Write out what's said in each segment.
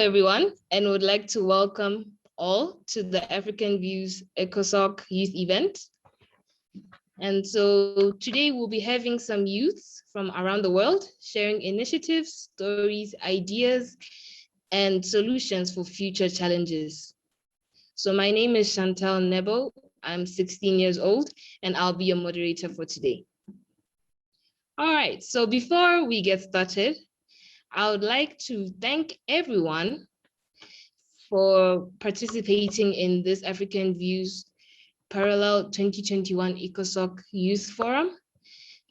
everyone, and would like to welcome all to the African Views ECOSOC youth event. And so today we'll be having some youths from around the world sharing initiatives, stories, ideas, and solutions for future challenges. So my name is Chantal Nebo. I'm 16 years old, and I'll be your moderator for today. All right, so before we get started, I would like to thank everyone for participating in this African Views Parallel 2021 ECOSOC Youth Forum.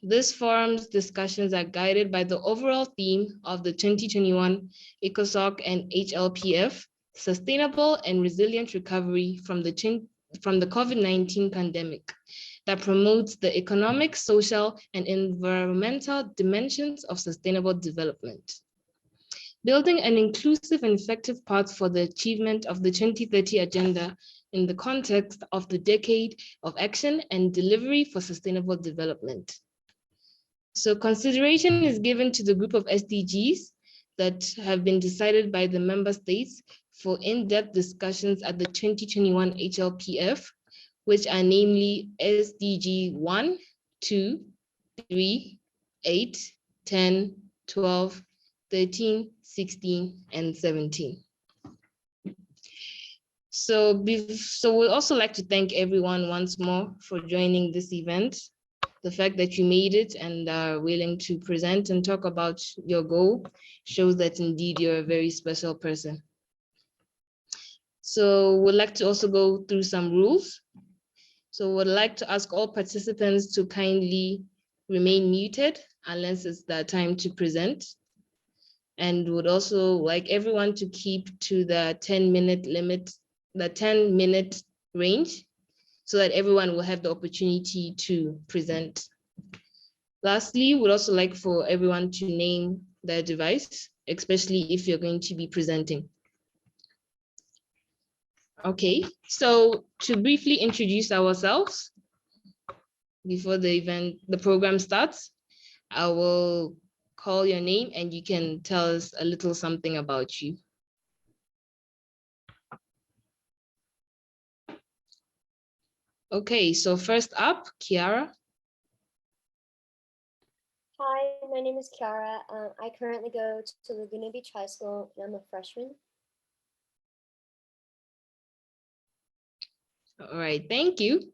This forum's discussions are guided by the overall theme of the 2021 ECOSOC and HLPF, Sustainable and Resilient Recovery from the COVID-19 pandemic, that promotes the economic, social, and environmental dimensions of sustainable development. Building an inclusive and effective path for the achievement of the 2030 Agenda in the context of the decade of action and delivery for sustainable development. So consideration is given to the group of SDGs that have been decided by the member states for in-depth discussions at the 2021 HLPF, which are namely SDG 1, 2, 3, 8, 10, 12, 13, 16, and 17. So we'd also like to thank everyone once more for joining this event. The fact that you made it and are willing to present and talk about your goal shows that indeed you're a very special person. So we'd like to also go through some rules. So we'd like to ask all participants to kindly remain muted unless it's the time to present. And would also like everyone to keep to the 10-minute limit, the 10-minute range, so that everyone will have the opportunity to present. Lastly, we'd also like for everyone to name their device, especially if you're going to be presenting. Okay, so to briefly introduce ourselves before the program starts, I will call your name and you can tell us a little something about you. Okay, so first up, Kiara. Hi, my name is Kiara. I currently go to Laguna Beach High School and I'm a freshman. All right, thank you.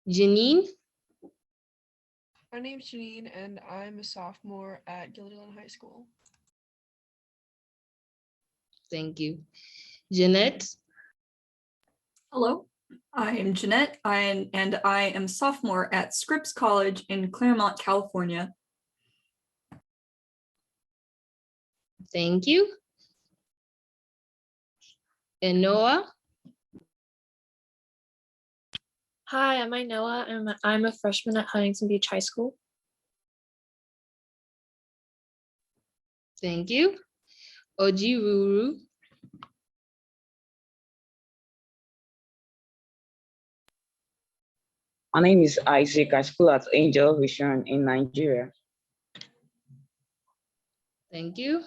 Janine. My name's Janine and I'm a sophomore at Gilderland High School. Thank you. Jeanette. Hello, I am Jeanette and I am sophomore at Scripps College in Claremont, California. Thank you. And Noah. Hi, I'm Noah. I'm a freshman at Huntington Beach High School. Thank you. Oji Ruru. My name is Isaac. I school at Angel Vision in Nigeria. Thank you.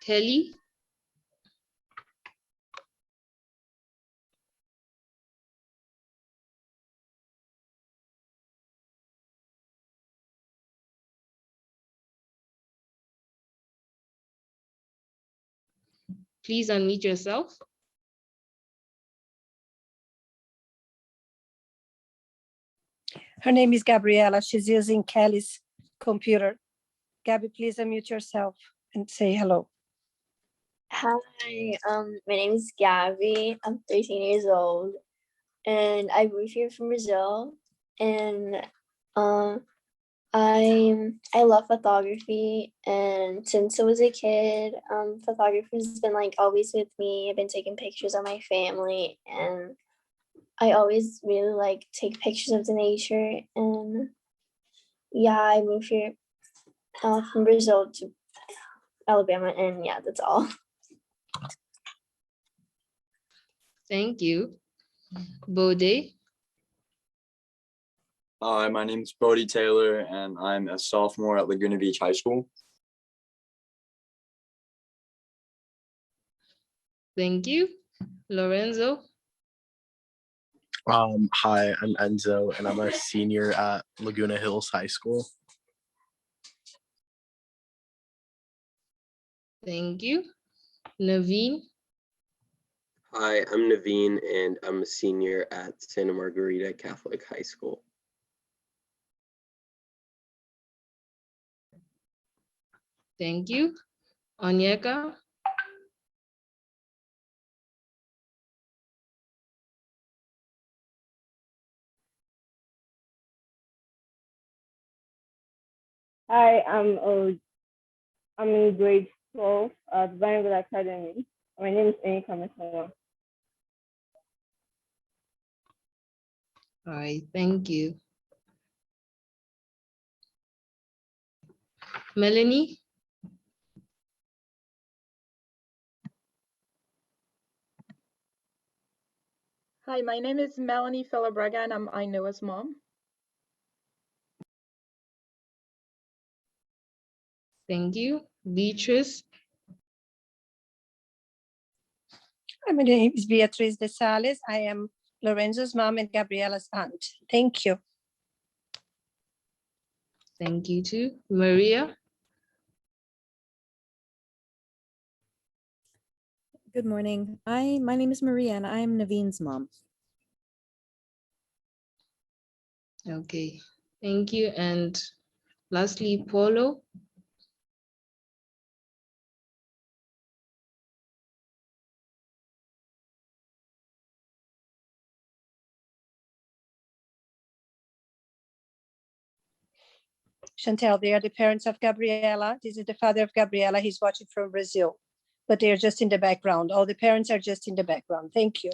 Kelly. Please unmute yourself. Her name is Gabriela. She's using Kelly's computer. Gabby, please unmute yourself and say hello. Hi, my name is Gabby. I'm 13 years old and I moved here from Brazil. And I love photography, and since I was a kid, photography has been like always with me. I've been taking pictures of my family, and I always really like take pictures of the nature. And yeah, I moved here from Brazil to Alabama, and yeah, that's all. Thank you. Bode. Hi, my name is Bodie Taylor, and I'm a sophomore at Laguna Beach High School. Thank you. Lorenzo. Hi, I'm Enzo, and I'm a senior at Laguna Hills High School. Thank you. Naveen. Hi, I'm Naveen, and I'm a senior at Santa Margarita Catholic High School. Thank you. Onyeka. Hi, I'm in grade 12 at Vanguard Academy. My name is Amy Kamisama. All right, thank you. Melanie. Hi, my name is Melanie Feller-Braga, and I'm Ainoa's mom. Thank you. Beatrice. My name is Beatriz de Sales. I am Lorenzo's mom and Gabriella's aunt. Thank you. Thank you too. Maria. Good morning. My name is Maria and I'm Naveen's mom. Okay, thank you. And lastly, Paulo. Chantel, they are the parents of Gabriella. This is the father of Gabriella. He's watching from Brazil, but they are just in the background. All the parents are just in the background. Thank you.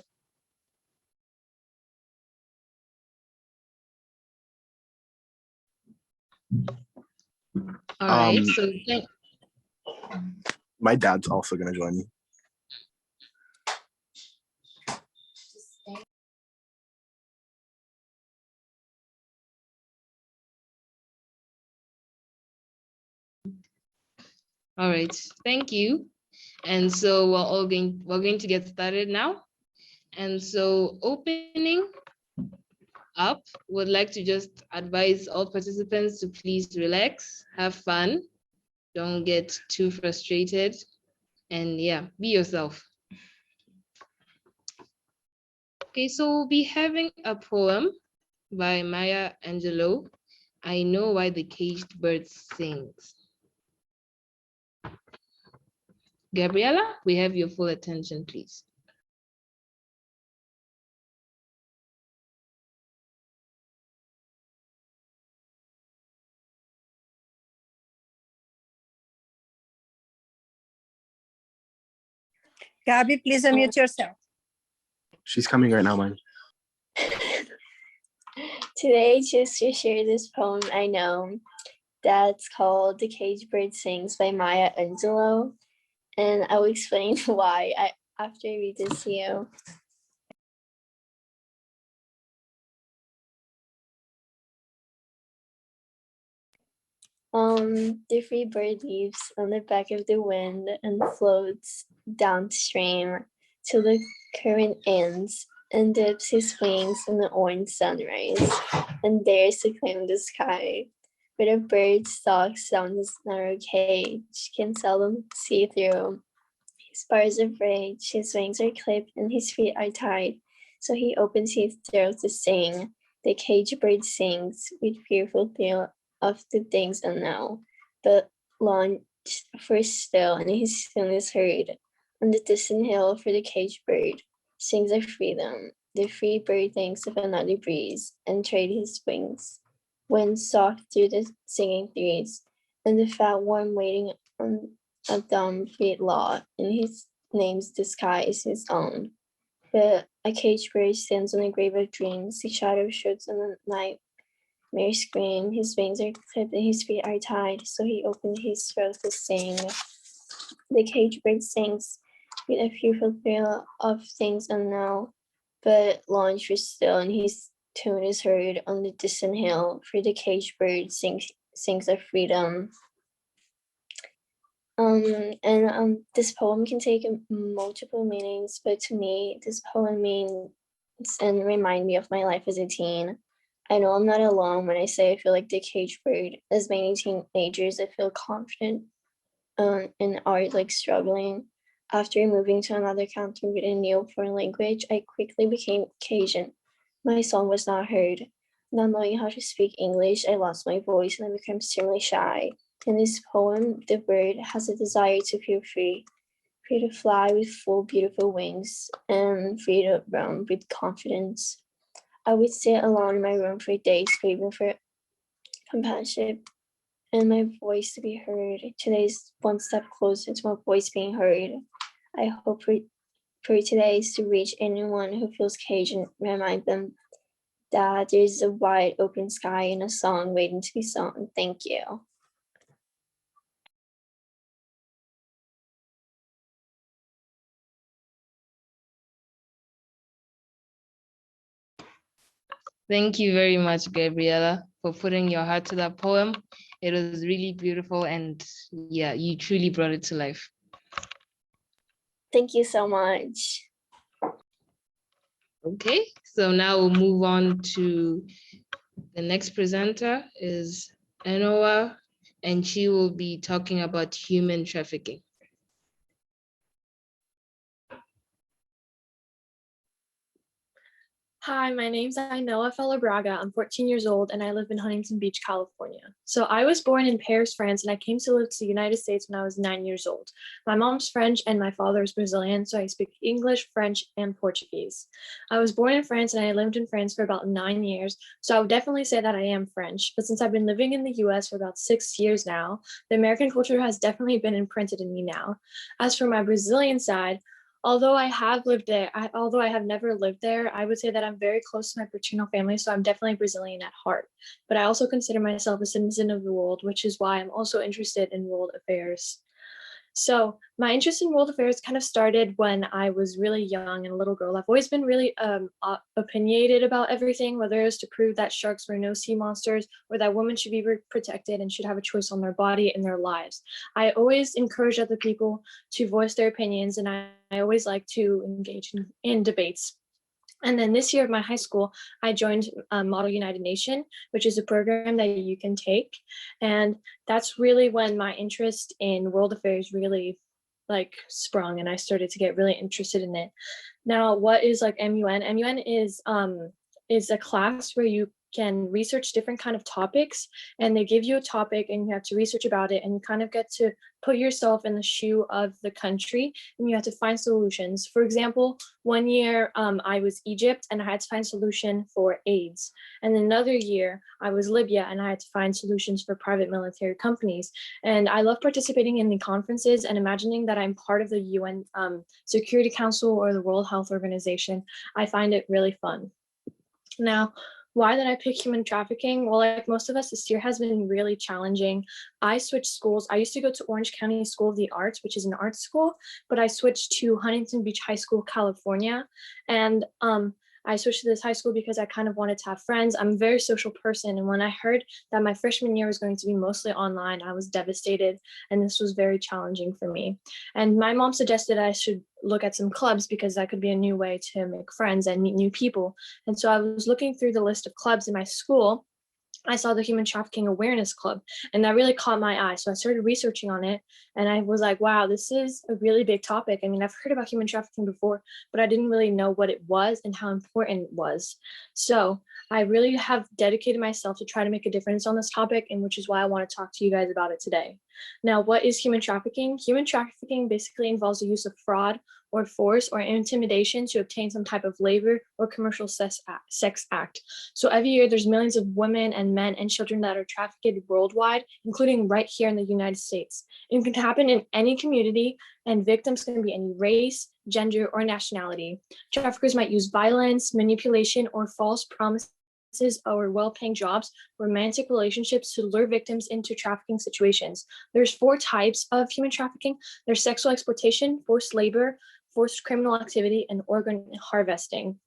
All right, so my dad's also going to join me. all right, thank you. And so we're going to get started now. And so opening up, would like to just advise all participants to please relax, have fun, don't get too frustrated, and yeah, be yourself. Okay, so we'll be having a poem by Maya Angelou, I Know Why the Caged Bird Sings. Gabriella, we have your full attention, please. Gabby, please unmute yourself. She's coming right now, Mike. Today, just to share this poem I know that's called The Caged Bird Sings by Maya Angelou. And I will explain why after I read this to you. The free bird leaves on the back of the wind and floats downstream till the current ends and dips his wings in the orange sunrise and dares to climb the sky. But a bird stalks down his narrow cage, can seldom see through. His bars of rage, his wings are clipped and his feet are tied, so he opens his throat to sing. The caged bird sings with fearful thrill of the things unknown, but launched first still, and his tune is heard on the distant hill. For the caged bird sings of freedom. The free bird thinks of another breeze and trade his wings, when soft through the singing trees, and the fat worm waiting on a dumb freed law in his name's disguise his own. But a caged bird stands on a grave of dreams. His shadow shoots on the night. Mere scream, his wings are clipped and his feet are tied, so he opened his throat to sing. The caged bird sings with a fearful thrill of things unknown, but launched was still, and his tune is heard on the distant hill. For the caged bird sings of freedom. This poem can take multiple meanings, but to me, this poem means and remind me of my life as a teen. I know I'm not alone when I say I feel like the caged bird. As many teenagers, I feel confident in art, like struggling. After moving to another country with a new foreign language, I quickly became Cajun. My song was not heard. Not knowing how to speak English, I lost my voice and I became extremely shy. In this poem, the bird has a desire to feel free, free to fly with full, beautiful wings, and free to roam with confidence. I would sit alone in my room for days, craving for companionship and my voice to be heard. Today's one step closer to my voice being heard. I hope for today is to reach anyone who feels caged and remind them that there's a wide open sky and a song waiting to be sung. Thank you. Thank you very much, Gabriella, for putting your heart to that poem. It was really beautiful, and yeah, you truly brought it to life. Thank you so much. Okay, so now we'll move on to the next presenter is Enoa, and she will be talking about human trafficking. Hi, my name's Feller-Braga. I'm 14 years old and I live in Huntington Beach, California. So I was born in Paris, France, and I came to live to the United States when I was 9 years old. My mom's French and my father is Brazilian, so I speak English, French, and Portuguese. I was born in France and I lived in France for about 9 years, so I would definitely say that I am French. But since I've been living in the US for about 6 years now, the American culture has definitely been imprinted in me now. As for my Brazilian side, although I have lived there, although I have never lived there, I would say that I'm very close to my paternal family, so I'm definitely Brazilian at heart. But I also consider myself a citizen of the world, which is why I'm also interested in world affairs. So my interest in world affairs kind of started when I was really young and a little girl. I've always been really opinionated about everything, whether it's to prove that sharks were no sea monsters or that women should be protected and should have a choice on their body and their lives. I always encourage other people to voice their opinions, and I always like to engage in debates. And then this year at my high school, I joined Model United Nation, which is a program that you can take. And that's really when my interest in world affairs really sprung and I started to get really interested in it. Now, what is MUN? MUN is a class where you can research different kind of topics, and they give you a topic and you have to research about it, and you kind of get to put yourself in the shoe of the country and you have to find solutions. For example, one year I was Egypt and I had to find solution for AIDS. And another year I was Libya and I had to find solutions for private military companies. And I love participating in the conferences and imagining that I'm part of the UN Security Council or the World Health Organization. I find it really fun. Now, why did I pick human trafficking? Well, like most of us, this year has been really challenging. I switched schools. I used to go to Orange County School of the Arts, which is an art school, but I switched to Huntington Beach High School, California. And I switched to this high school because I kind of wanted to have friends. I'm a very social person. And when I heard that my freshman year was going to be mostly online, I was devastated. And this was very challenging for me. And my mom suggested I should look at some clubs because that could be a new way to make friends and meet new people. And so I was looking through the list of clubs in my school. I saw the Human Trafficking Awareness Club, and that really caught my eye. So I started researching on it, and I was like, wow, this is a really big topic. I mean, I've heard about human trafficking before, but I didn't really know what it was and how important it was. So I really have dedicated myself to try to make a difference on this topic, and which is why I want to talk to you guys about it today. Now, what is human trafficking? Human trafficking basically involves the use of fraud or force or intimidation to obtain some type of labor or commercial sex act. So every year there's millions of women and men and children that are trafficked worldwide, including right here in the United States. It can happen in any community, and victims can be any race, gender, or nationality. Traffickers might use violence, manipulation, or false promises or well-paying jobs, romantic relationships to lure victims into trafficking situations. There's 4 types of human trafficking. There's sexual exploitation, forced labor, forced criminal activity, and organ harvesting.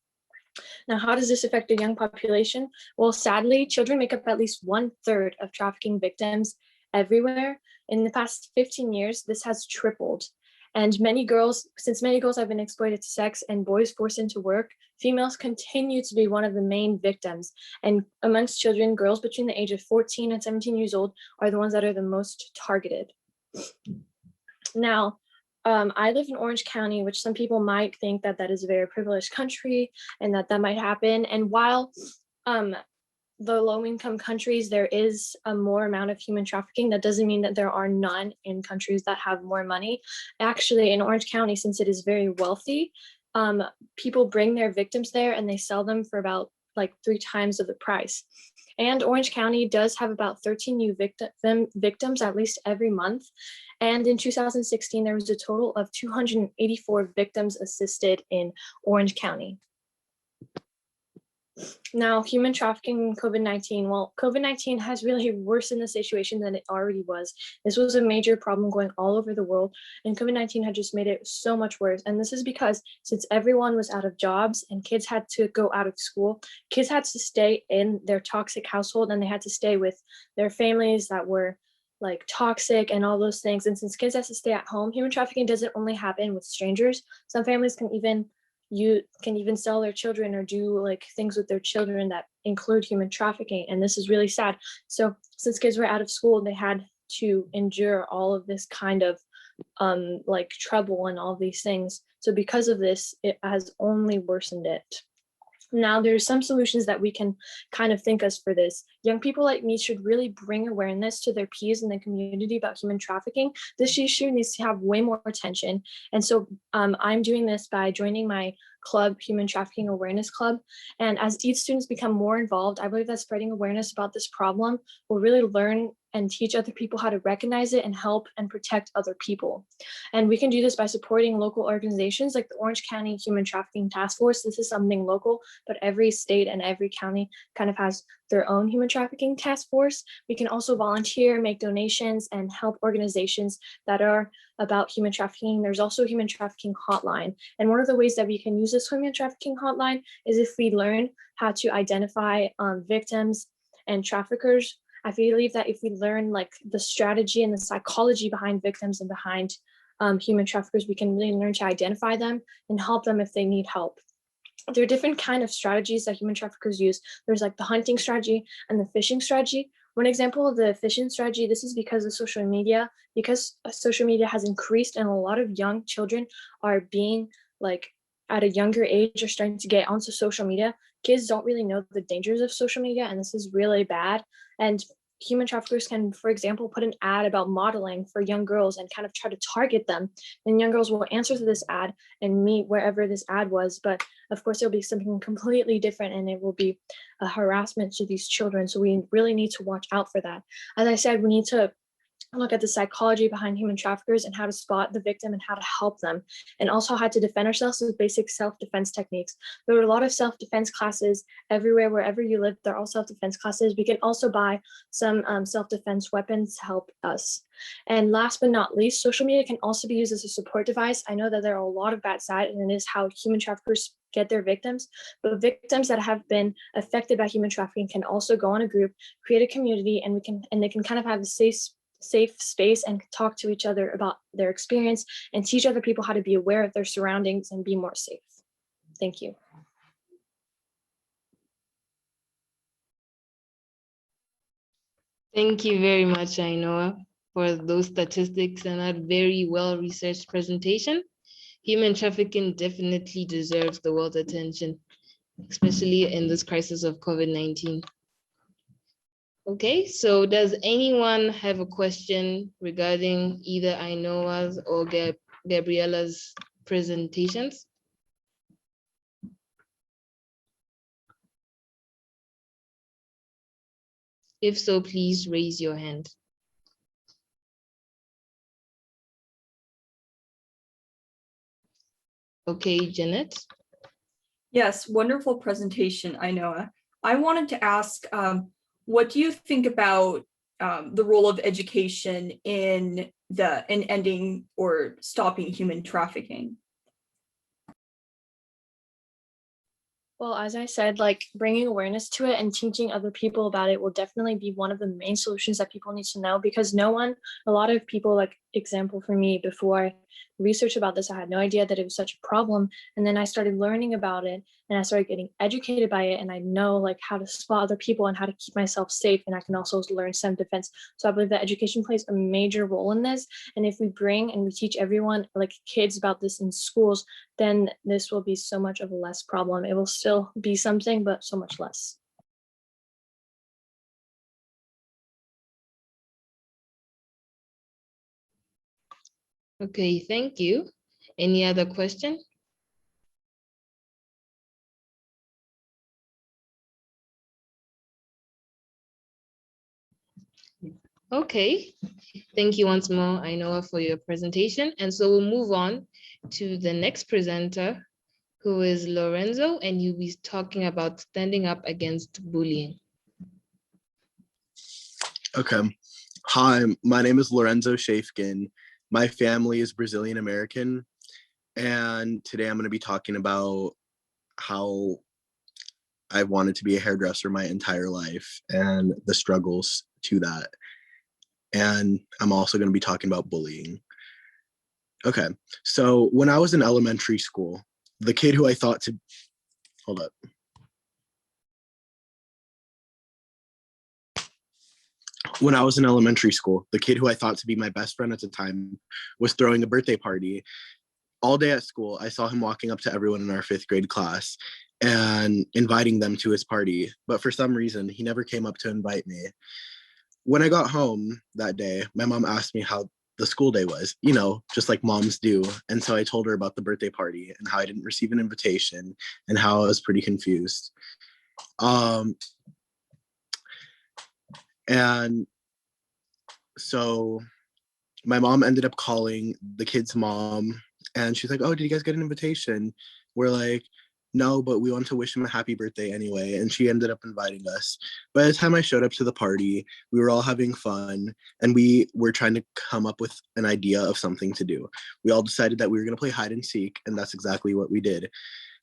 Now, how does this affect the young population? Well, sadly, children make up at least 1/3 of trafficking victims, everywhere. In the past 15 years, this has tripled. And since many girls have been exploited to sex and boys forced into work, females continue to be one of the main victims. And amongst children, girls between the age of 14 and 17 years old are the ones that are the most targeted. Now, I live in Orange County, which some people might think that that is a very privileged country and that might happen. And while the low-income countries, there is a more amount of human trafficking, that doesn't mean that there are none in countries that have more money. Actually, in Orange County, since it is very wealthy, people bring their victims there and they sell them for about like 3 times of the price. And Orange County does have about 13 new victims at least every month. And in 2016, there was a total of 284 victims assisted in Orange County. Now, human trafficking and COVID-19. Well, COVID-19 has really worsened the situation than it already was. This was a major problem going all over the world, and COVID-19 had just made it so much worse. And this is because since everyone was out of jobs and kids had to go out of school, kids had to stay in their toxic household and they had to stay with their families that were like toxic and all those things. And since kids have to stay at home, human trafficking doesn't only happen with strangers. Some families can even sell their children or do like things with their children that include human trafficking. And this is really sad. So since kids were out of school, they had to endure all of this kind of like trouble and all these things. So because of this, it has only worsened it. Now, there's some solutions that we can kind of think of for this. Young people like me should really bring awareness to their peers in the community about human trafficking. This issue needs to have way more attention. And so I'm doing this by joining my club, Human Trafficking Awareness Club. And as youth students become more involved, I believe that spreading awareness about this problem will really learn and teach other people how to recognize it and help and protect other people. And we can do this by supporting local organizations like the Orange County Human Trafficking Task Force. This is something local, but every state and every county kind of has their own human trafficking task force. We can also volunteer, make donations, and help organizations that are about human trafficking. There's also a human trafficking hotline. And one of the ways that we can use this human trafficking hotline is if we learn how to identify victims and traffickers. I believe that if we learn like the strategy and the psychology behind victims and behind human traffickers, we can really learn to identify them and help them if they need help. There are different kind of strategies that human traffickers use. There's like the hunting strategy and the fishing strategy. One example of the fishing strategy, this is because of social media. Because social media has increased and a lot of young children are being like at a younger age are starting to get onto social media. Kids don't really know the dangers of social media, and this is really bad. And human traffickers can, for example, put an ad about modeling for young girls and kind of try to target them. And young girls will answer to this ad and meet wherever this ad was. But of course, it'll be something completely different and it will be a harassment to these children. So we really need to watch out for that. As I said, we need to look at the psychology behind human traffickers and how to spot the victim and how to help them, and also how to defend ourselves with basic self-defense techniques. There are a lot of self-defense classes everywhere, wherever you live, there are all self-defense classes. We can also buy some self-defense weapons to help us. And last but not least, social media can also be used as a support device. I know that there are a lot of bad sides, and it is how human traffickers get their victims, but victims that have been affected by human trafficking can also go on a group, create a community, and they can kind of have a safe space and talk to each other about their experience and teach other people how to be aware of their surroundings and be more safe. Thank you. Thank you very much, Ainoa, for those statistics and that very well-researched presentation. Human trafficking definitely deserves the world's attention, especially in this crisis of COVID-19. Okay, so does anyone have a question regarding either Ainoa's or Gabriella's presentations? If so, please raise your hand. Okay, Janet. Yes, wonderful presentation, Ainoa. I wanted to ask, what do you think about the role of education in ending or stopping human trafficking? Well, as I said, like bringing awareness to it and teaching other people about it will definitely be one of the main solutions that people need to know, because a lot of people, like example for me, before I researched about this, I had no idea that it was such a problem. And then I started learning about it and I started getting educated by it. And I know like how to spot other people and how to keep myself safe. And I can also learn self-defense. So I believe that education plays a major role in this. And if we bring and we teach everyone, like kids, about this in schools, then this will be so much of a less problem. It will still be something, but so much less. Okay, thank you. Any other question? Okay, thank you once more, Ainoa, for your presentation. And so we'll move on to the next presenter, who is Lorenzo, and you'll be talking about standing up against bullying. Okay. Hi, my name is Lorenzo Shafkin. My family is Brazilian American, and today I'm going to be talking about how I wanted to be a hairdresser my entire life and the struggles to that. And I'm also going to be talking about bullying. Okay, so when I was in elementary school, the kid who I thought to, hold up. When I was in elementary school, the kid who I thought to be my best friend at the time was throwing a birthday party. All day at school, I saw him walking up to everyone in our 5th grade class and inviting them to his party. But for some reason, he never came up to invite me. When I got home that day, my mom asked me how the school day was, you know, just like moms do. And so I told her about the birthday party and how I didn't receive an invitation and how I was pretty confused. And so my mom ended up calling the kid's mom, and she's like, oh, did you guys get an invitation? We're like, no, but we want to wish him a happy birthday anyway. And she ended up inviting us. By the time I showed up to the party, we were all having fun and we were trying to come up with an idea of something to do. We all decided that we were going to play hide and seek, and that's exactly what we did.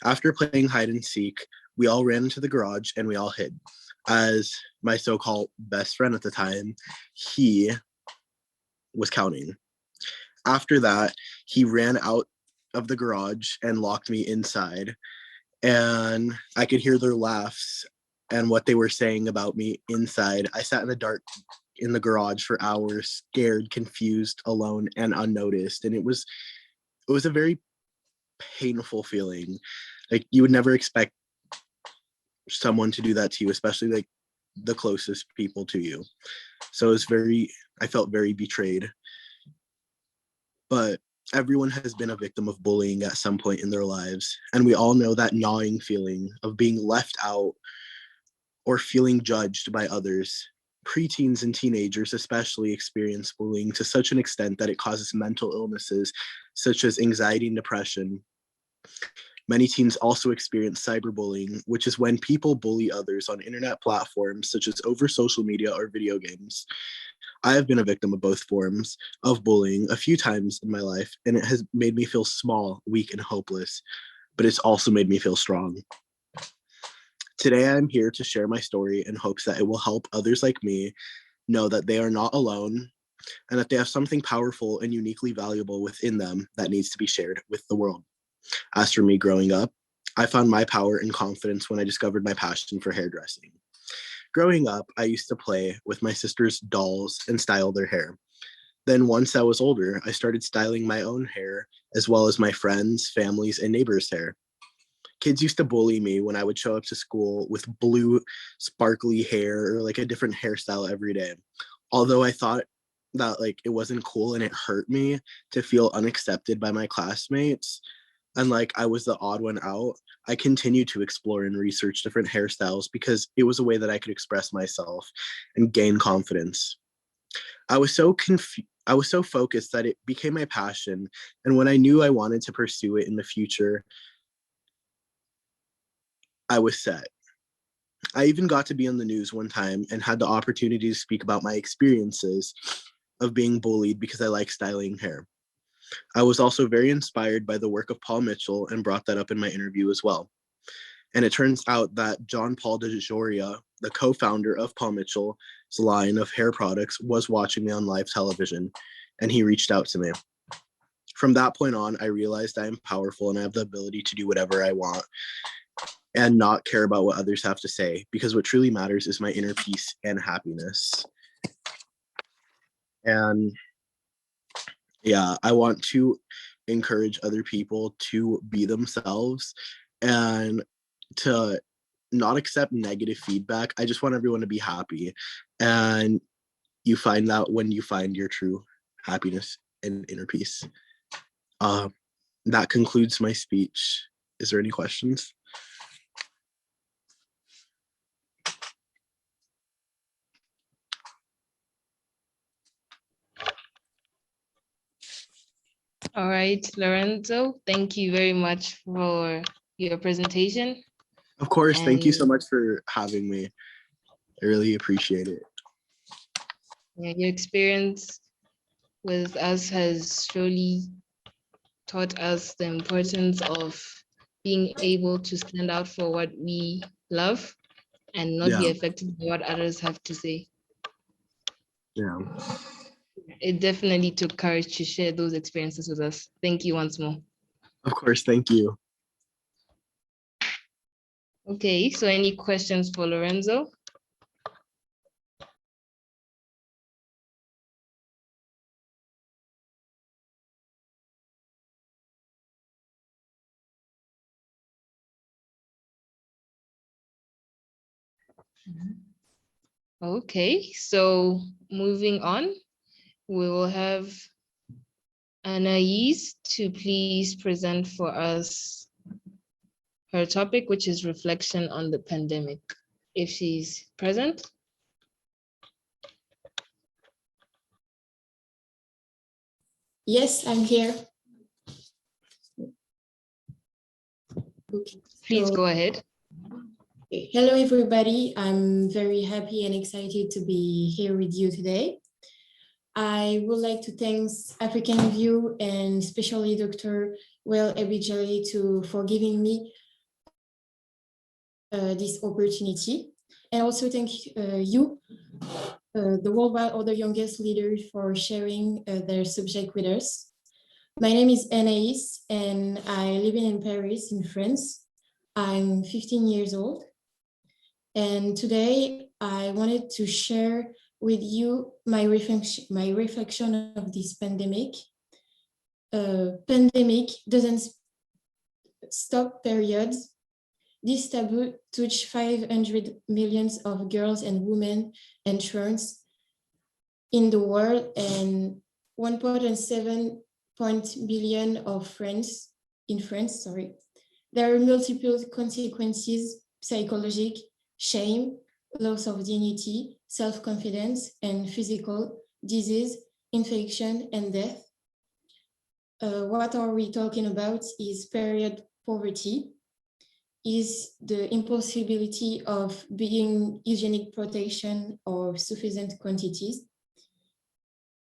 After playing hide and seek, we all ran into the garage and we all hid. As my so-called best friend at the time, he was counting. After that, he ran out of the garage and locked me inside. And I could hear their laughs and what they were saying about me inside. I sat in the dark in the garage for hours, scared, confused, alone, and unnoticed. And it was a very painful feeling. Like, you would never expect someone to do that to you, especially like the closest people to you. So I felt very betrayed. But everyone has been a victim of bullying at some point in their lives. And we all know that gnawing feeling of being left out or feeling judged by others. Preteens and teenagers especially experience bullying to such an extent that it causes mental illnesses such as anxiety and depression. Many teens also experience cyberbullying, which is when people bully others on internet platforms such as over social media or video games. I have been a victim of both forms of bullying a few times in my life, and it has made me feel small, weak, and hopeless, but it's also made me feel strong. Today, I'm here to share my story in hopes that it will help others like me know that they are not alone and that they have something powerful and uniquely valuable within them that needs to be shared with the world. As for me growing up, I found my power and confidence when I discovered my passion for hairdressing. Growing up, I used to play with my sister's dolls and style their hair. Then once I was older, I started styling my own hair as well as my friends, families, and neighbors' hair. Kids used to bully me when I would show up to school with blue sparkly hair or like a different hairstyle every day. Although I thought that like it wasn't cool and it hurt me to feel unaccepted by my classmates, and like I was the odd one out, I continued to explore and research different hairstyles because it was a way that I could express myself and gain confidence. I was so focused that it became my passion, and when I knew I wanted to pursue it in the future, I was set. I even got to be on the news one time and had the opportunity to speak about my experiences of being bullied because I like styling hair. I was also very inspired by the work of Paul Mitchell and brought that up in my interview as well. And it turns out that John Paul de Joria, the co-founder of Paul Mitchell's line of hair products, was watching me on live television, and he reached out to me. From that point on, I realized I am powerful and I have the ability to do whatever I want and not care about what others have to say, because what truly matters is my inner peace and happiness. And yeah, I want to encourage other people to be themselves and to not accept negative feedback. I just want everyone to be happy. And you find that when you find your true happiness and inner peace. That concludes my speech. Is there any questions? All right, Lorenzo, thank you very much for your presentation. Of course, thank you so And much for having me. I really appreciate it. yeah, your experience with us has surely taught us the importance of being able to stand out for what we love and not be Yeah. affected by what others have to say. Yeah. It definitely took courage to share those experiences with us. Thank you once more. Of course, thank you. Okay, so any questions for Lorenzo? Okay, so moving on, we will have Anais to please present for us her topic, which is reflection on the pandemic, if she's present. Yes, I'm here. Okay, please go ahead. Hello, everybody. I'm very happy and excited to be here with you today. I would like to thank African View and especially Dr. Well Ebijali for giving me this opportunity. And also thank you, the Worldwide Other Youngest Leaders, for sharing their subject with us. My name is Anaïs and I live in Paris in France. I'm 15 years old. And today I wanted to share with you my reflection of this pandemic. Pandemic doesn't stop periods. This taboo touched 500 million of girls and women and children in the world and 1.7 billion of France in France, sorry. There are multiple consequences: psychological, shame, loss of dignity, self-confidence, and physical disease, infection, and death. What are we talking about is period poverty, is the impossibility of being hygienic protection or sufficient quantities.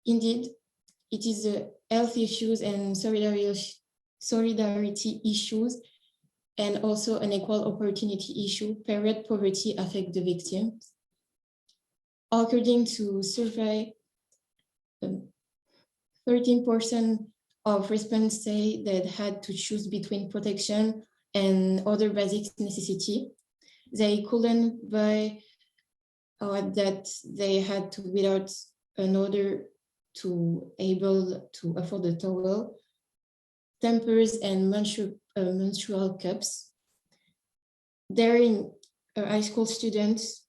Indeed, it is the health issues and solidarity issues, and also an equal opportunity issue. Period poverty affects the victims. According to survey, 13% of respondents say that had to choose between protection and other basic necessity. They couldn't buy that they had to without another to able to afford a towel, Pampers, and menstrual cups. They're in high school students,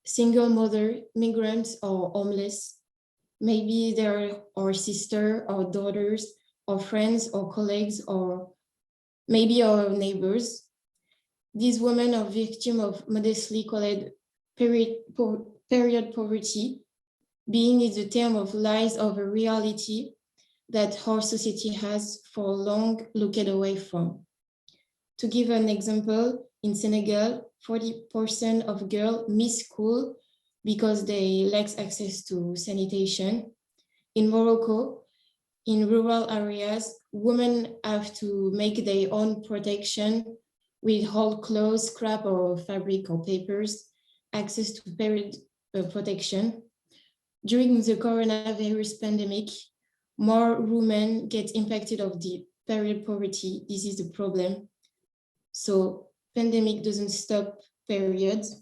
single mother, migrants, or homeless. Maybe they're our sister, or daughters, or friends, or colleagues, or maybe our neighbors. These women are victims of modestly called period poverty, being is the term of lies of a reality that our society has for long looked away from. To give an example, in Senegal, 40% of girls miss school because they lack access to sanitation. In Morocco, in rural areas, women have to make their own protection with old clothes, scrap or fabric or papers, access to period protection. During the coronavirus pandemic, more women get impacted of the period poverty. This is the problem. So pandemic doesn't stop periods.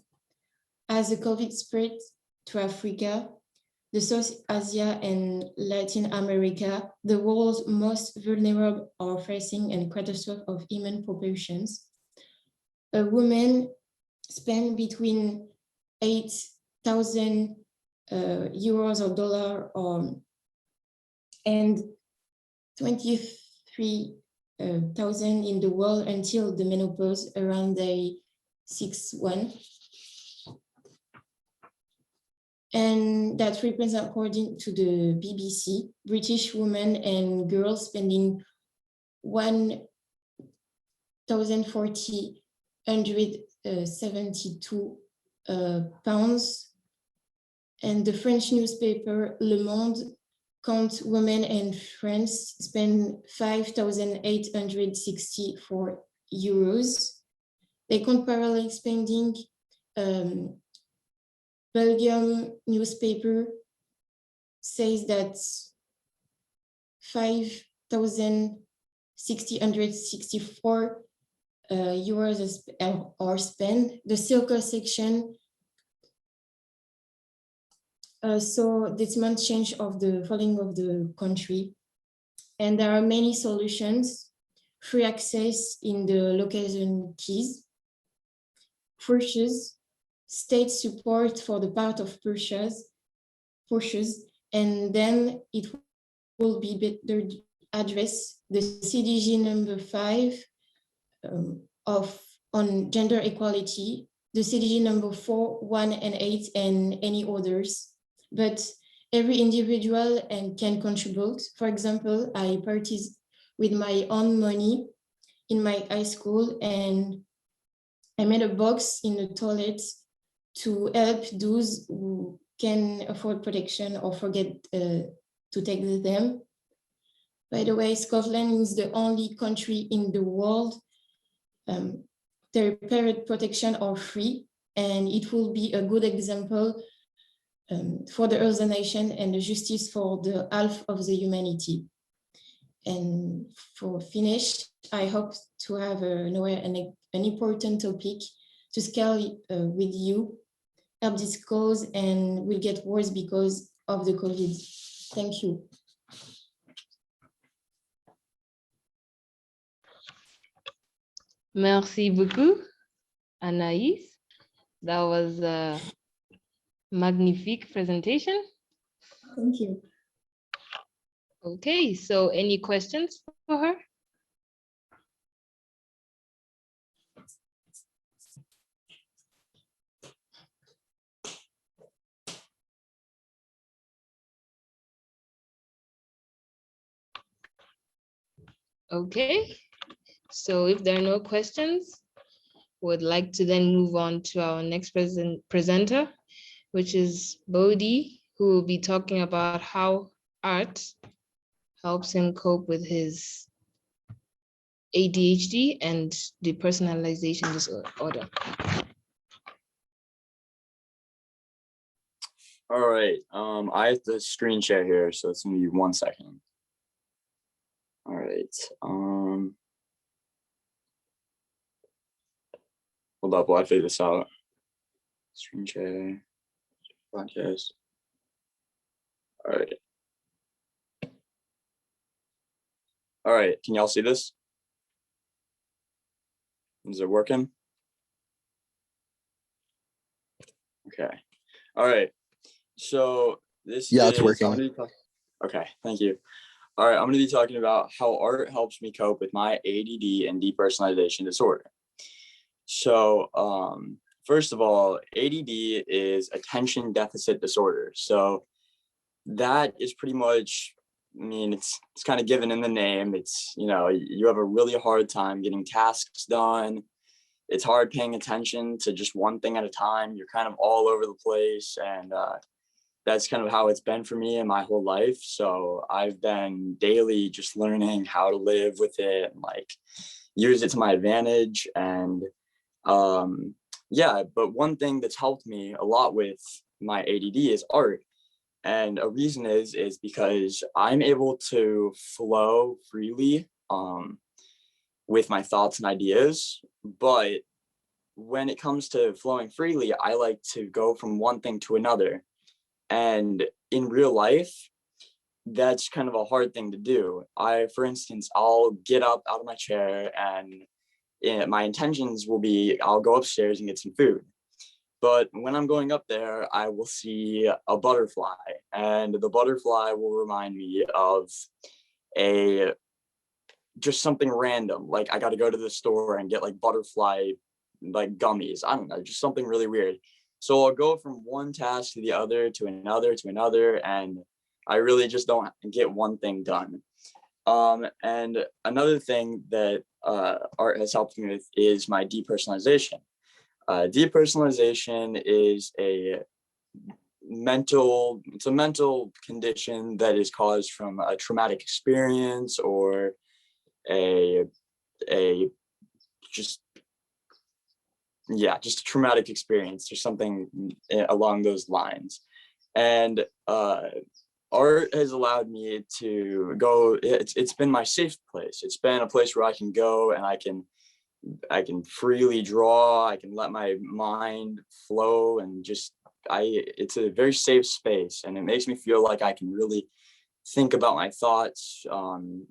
As the COVID spread to Africa, the South Asia and Latin America, the world's most vulnerable are facing a catastrophe of human proportions. A woman spend between 8,000 euros or dollar and 23,000 in the world until the menopause around day 61. And that represents, according to the BBC, British women and girls spending 1,472 pounds. And the French newspaper Le Monde counts women in France spend 5,864 euros. They count parallel spending. Belgium newspaper says that 5,664 euros are spent. The circle section so this month change of the falling of the country. And there are many solutions: free access in the location keys, purchase, state support for the part of purchase, and then it will be better address the CDG number 5 on gender equality, the CDG number 4, 1, and 8, and any others. But every individual can contribute. For example, I purchased with my own money in my high school, and I made a box in the toilet to help those who can afford protection or forget to take them. By the way, Scotland is the only country in the world their period protection are free, and it will be a good example for the other nation and the justice for the half of the humanity. And for finish, I hope to have an important topic to scale with you, help this cause, and will get worse because of the COVID. Thank you. Merci beaucoup, Anaïs. That was a magnifique presentation. Thank you. Okay, so any questions for her? Okay, so if there are no questions, would like to then move on to our next presenter, which is Bodhi, who will be talking about how art helps him cope with his ADHD and depersonalization disorder. All right, I have the screen share here, so it's gonna be 1 second. All right, hold up while I figure this out. Screen share, podcast. All right. All right, can y'all see this? Is it working? Okay. All right. So this it's working. Okay, thank you. All right, I'm going to be talking about how art helps me cope with my ADD and depersonalization disorder. So first of all, ADD is attention deficit disorder. So that is pretty much, I mean, it's kind of given in the name. It's, you know, you have a really hard time getting tasks done. It's hard paying attention to just one thing at a time. You're kind of all over the place. And that's kind of how it's been for me in my whole life. So I've been daily just learning how to live with it and like, use it to my advantage. And yeah, but one thing that's helped me a lot with my ADD is art. And a reason is because I'm able to flow freely with my thoughts and ideas. But when it comes to flowing freely, I like to go from one thing to another. And in real life, that's kind of a hard thing to do. For instance, I'll get up out of my chair and my intentions will be, I'll go upstairs and get some food. But when I'm going up there, I will see a butterfly, and the butterfly will remind me of just something random. Like I got to go to the store and get like butterfly, like gummies. I don't know, just something really weird. So I'll go from one task to the other, to another, and I really just don't get one thing done. And another thing that art has helped me with is my depersonalization. Depersonalization is a mental condition that is caused from a traumatic experience or just a traumatic experience or something along those lines. And art has allowed me to go, it's been my safe place. It's been a place where I can go and I can freely draw. I can let my mind flow, and it's a very safe space, and it makes me feel like I can really think about my thoughts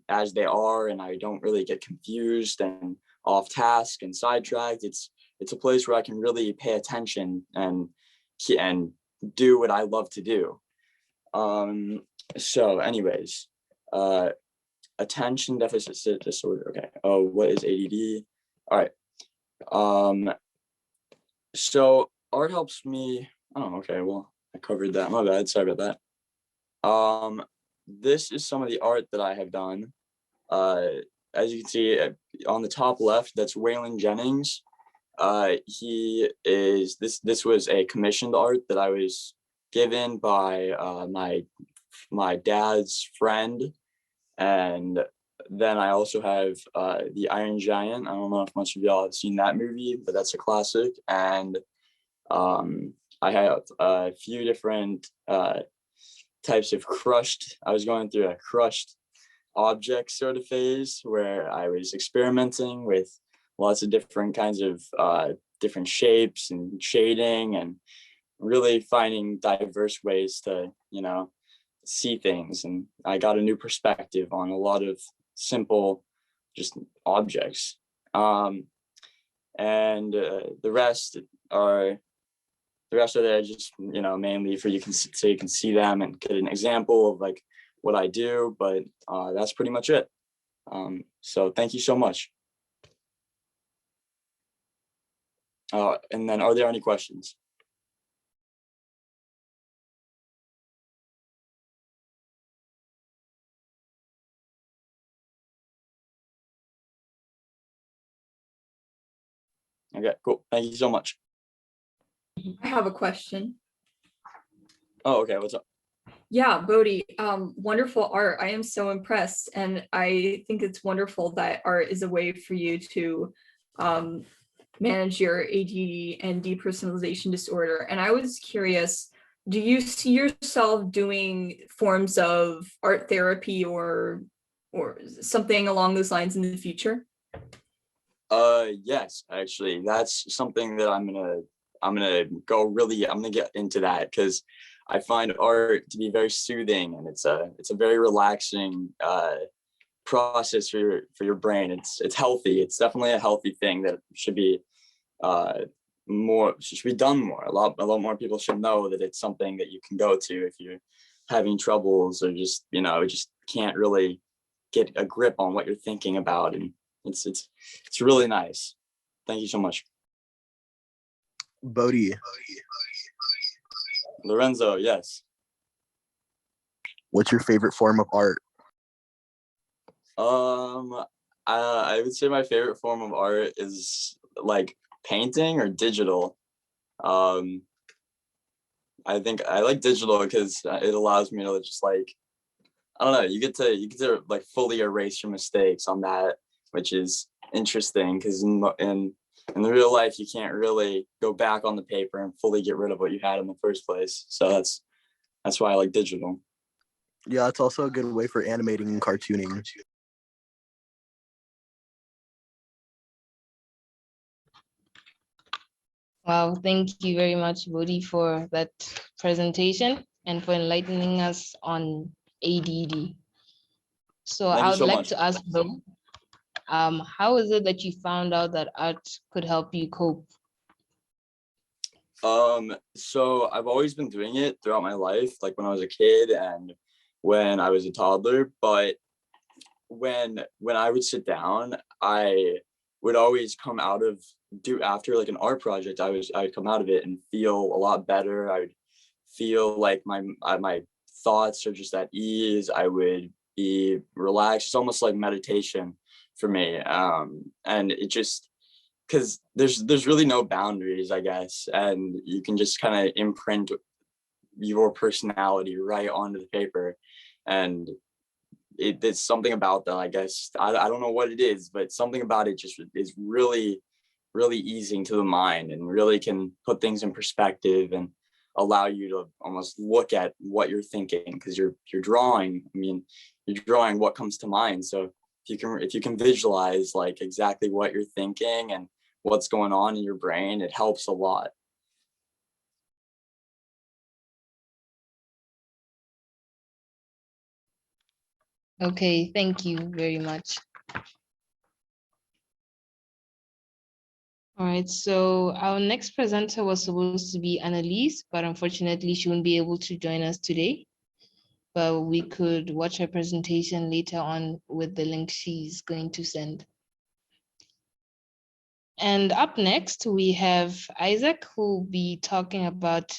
as they are, and I don't really get confused and off task and sidetracked. It's a place where I can really pay attention and do what I love to do. So anyways, attention deficit disorder. Okay. Oh, what is ADD? All right. So art helps me. Oh, okay. Well, I covered that. My bad. Sorry about that. This is some of the art that I have done. As you can see on the top left, that's Waylon Jennings. This was a commissioned art that I was given by my dad's friend. And then I also have The Iron Giant. I don't know if most of y'all have seen that movie, but that's a classic. And I have a few different types of I was going through a crushed object sort of phase where I was experimenting with lots of different kinds of different shapes and shading, and really finding diverse ways to, see things. And I got a new perspective on a lot of simple just objects. And the rest are there just, mainly for so you can see them and get an example of like what I do, but that's pretty much it. So thank you so much. And then are there any questions? Okay, cool. Thank you so much. I have a question. Oh, okay. What's up? Yeah, Bodhi, wonderful art. I am so impressed. And I think it's wonderful that art is a way for you to manage your ADD and depersonalization disorder. And I was curious, do you see yourself doing forms of art therapy or something along those lines in the future? Yes, actually, that's something that I'm gonna get into that, because I find art to be very soothing, and it's a very relaxing process for your brain. It's healthy. It's definitely a healthy thing that should be done more. A lot more people should know that it's something that you can go to if you're having troubles, or just just can't really get a grip on what you're thinking about. And it's really nice. Thank you so much. Bodhi. Lorenzo, yes. What's your favorite form of art? I would say my favorite form of art is like painting or digital. I think I like digital because it allows me to just like, I don't know, you get to like fully erase your mistakes on that, which is interesting because in the real life, you can't really go back on the paper and fully get rid of what you had in the first place. So that's why I like digital. Yeah, it's also a good way for animating and cartooning. Wow, thank you very much, Bodhi, for that presentation and for enlightening us on ADD. So Thank I you would so like much. to ask though, how is it that you found out that art could help you cope? So I've always been doing it throughout my life, like when I was a kid and when I was a toddler. But when I would sit down, I would always come out of after like an art project, I'd come out of it and feel a lot better. I would feel like my thoughts are just at ease. I would be relaxed. It's almost like meditation for me. And it just, because there's really no boundaries, I guess, and you can just kind of imprint your personality right onto the paper, and it's something about that, I guess. I don't know what it is, but something about it just is really, really easing to the mind and really can put things in perspective and allow you to almost look at what you're thinking, because you're drawing. I mean, you're drawing what comes to mind. So if you can visualize like exactly what you're thinking and what's going on in your brain, it helps a lot. Okay, thank you very much. All right, so our next presenter was supposed to be Annalise, but unfortunately she won't be able to join us today. But we could watch her presentation later on with the link she's going to send. And up next, we have Isaac, who will be talking about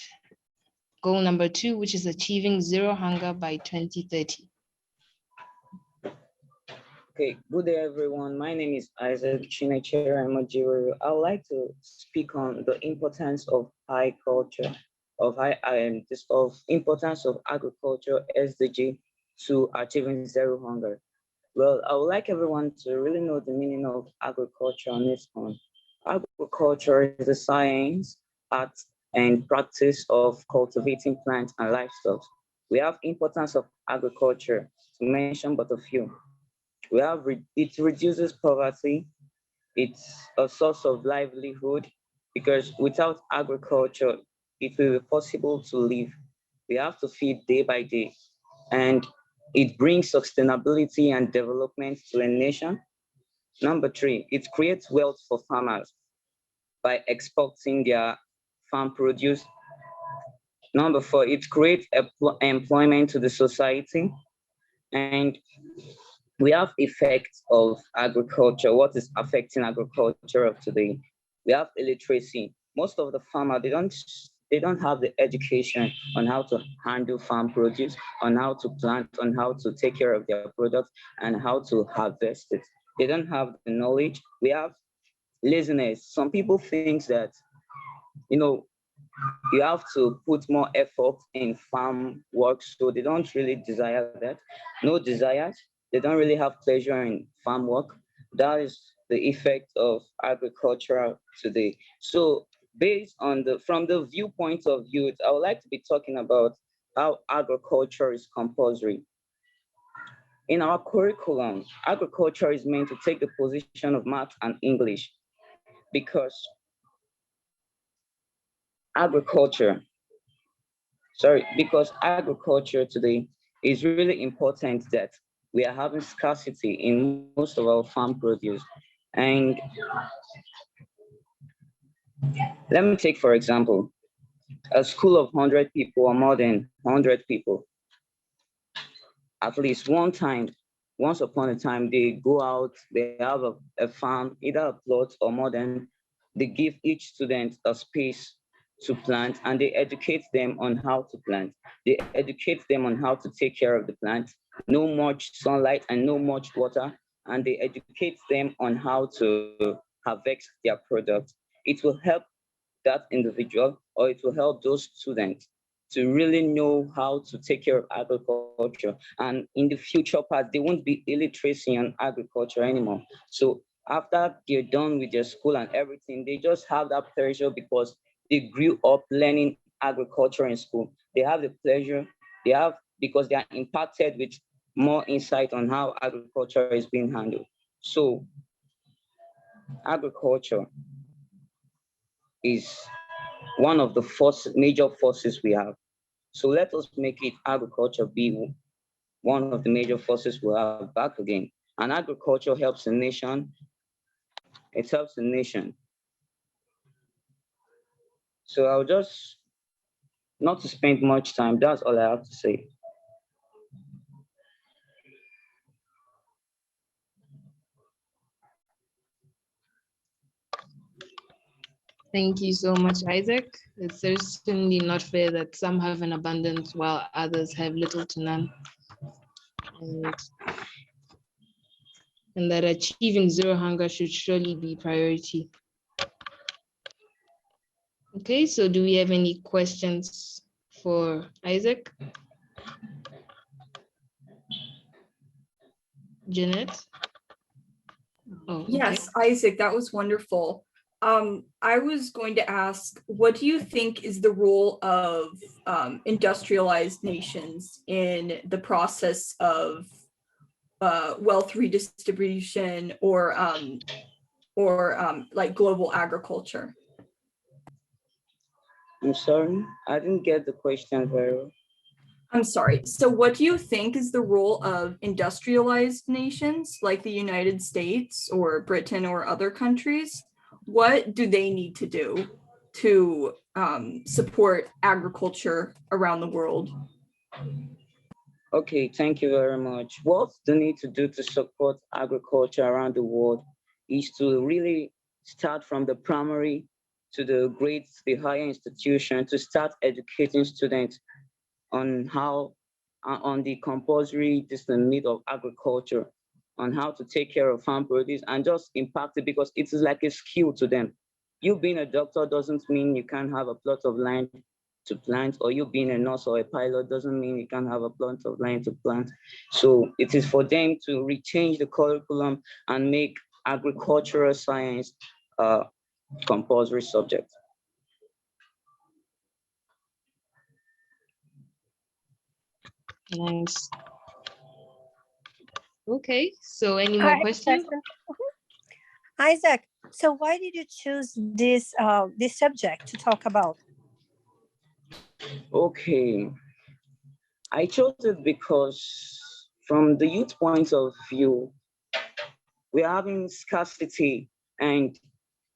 goal number 2, which is achieving zero hunger by 2030. Okay, good day everyone. My name is Isaac Chinechera Mojiru. I would like to speak on the importance of high culture, of importance of agriculture SDG to achieving zero hunger. Well, I would like everyone to really know the meaning of agriculture on its own. Agriculture is the science, art, and practice of cultivating plants and livestock. We have importance of agriculture, to mention but a few. It reduces poverty. It's a source of livelihood because without agriculture, it will be possible to live. We have to feed day by day, and it brings sustainability and development to a nation. Number 3, it creates wealth for farmers by exporting their farm produce. Number 4, it creates employment to the society. And we have effects of agriculture. What is affecting agriculture of today? We have illiteracy. Most of the farmers, they don't have the education on how to handle farm produce, on how to plant, on how to take care of their products, and how to harvest it. They don't have the knowledge. We have laziness. Some people think that, you have to put more effort in farm work, so they don't really desire that. No desires. They don't really have pleasure in farm work. That is the effect of agriculture today. So based on from the viewpoint of youth, I would like to be talking about how agriculture is compulsory. In our curriculum, agriculture is meant to take the position of math and English because because agriculture today is really important, that we are having scarcity in most of our farm produce. And let me take, for example, a school of 100 people or more than 100 people. At least once upon a time, they go out, they have a farm, either a plot or more than, they give each student a space to plant, and they educate them on how to plant. They educate them on how to take care of the plant, no much sunlight and no much water, and they educate them on how to harvest their product. It will help that individual, or it will help those students to really know how to take care of agriculture. And in the future part, there won't be illiteracy on agriculture anymore. So After they're done with their school and everything, they just have that pleasure because they grew up learning agriculture in school. They have the pleasure, they have, because they are impacted with more insight on how agriculture is being handled. So agriculture is one of the major forces we have. So let us make it agriculture be one of the major forces we have back again. And agriculture helps the nation. It helps the nation. So I'll just, not to spend much time, that's all I have to say. Thank you so much, Isaac. It's certainly not fair that some have an abundance while others have little to none. And that achieving zero hunger should surely be priority. Okay, so do we have any questions for Isaac? Jeanette? Oh, Yes, okay. Isaac, that was wonderful. I was going to ask, what do you think is the role of industrialized nations in the process of wealth redistribution or like global agriculture? I'm sorry, I didn't get the question very well. I'm sorry. So what do you think is the role of industrialized nations like the United States or Britain or other countries? What do they need to do to support agriculture around the world? Okay, thank you very much. What they need to do to support agriculture around the world is to really start from the primary to the grades, the higher institution, to start educating students on how, on the compulsory need of agriculture, on how to take care of farm produce and just impact it, because it is like a skill to them. You being a doctor doesn't mean you can't have a plot of land to plant, or you being a nurse or a pilot doesn't mean you can have a plot of land to plant. So it is for them to rechange the curriculum and make agricultural science a compulsory subject. Nice. Okay, so any more questions? Isaac, so why did you choose this this subject to talk about? Okay, I chose it because from the youth point of view, we're having scarcity, and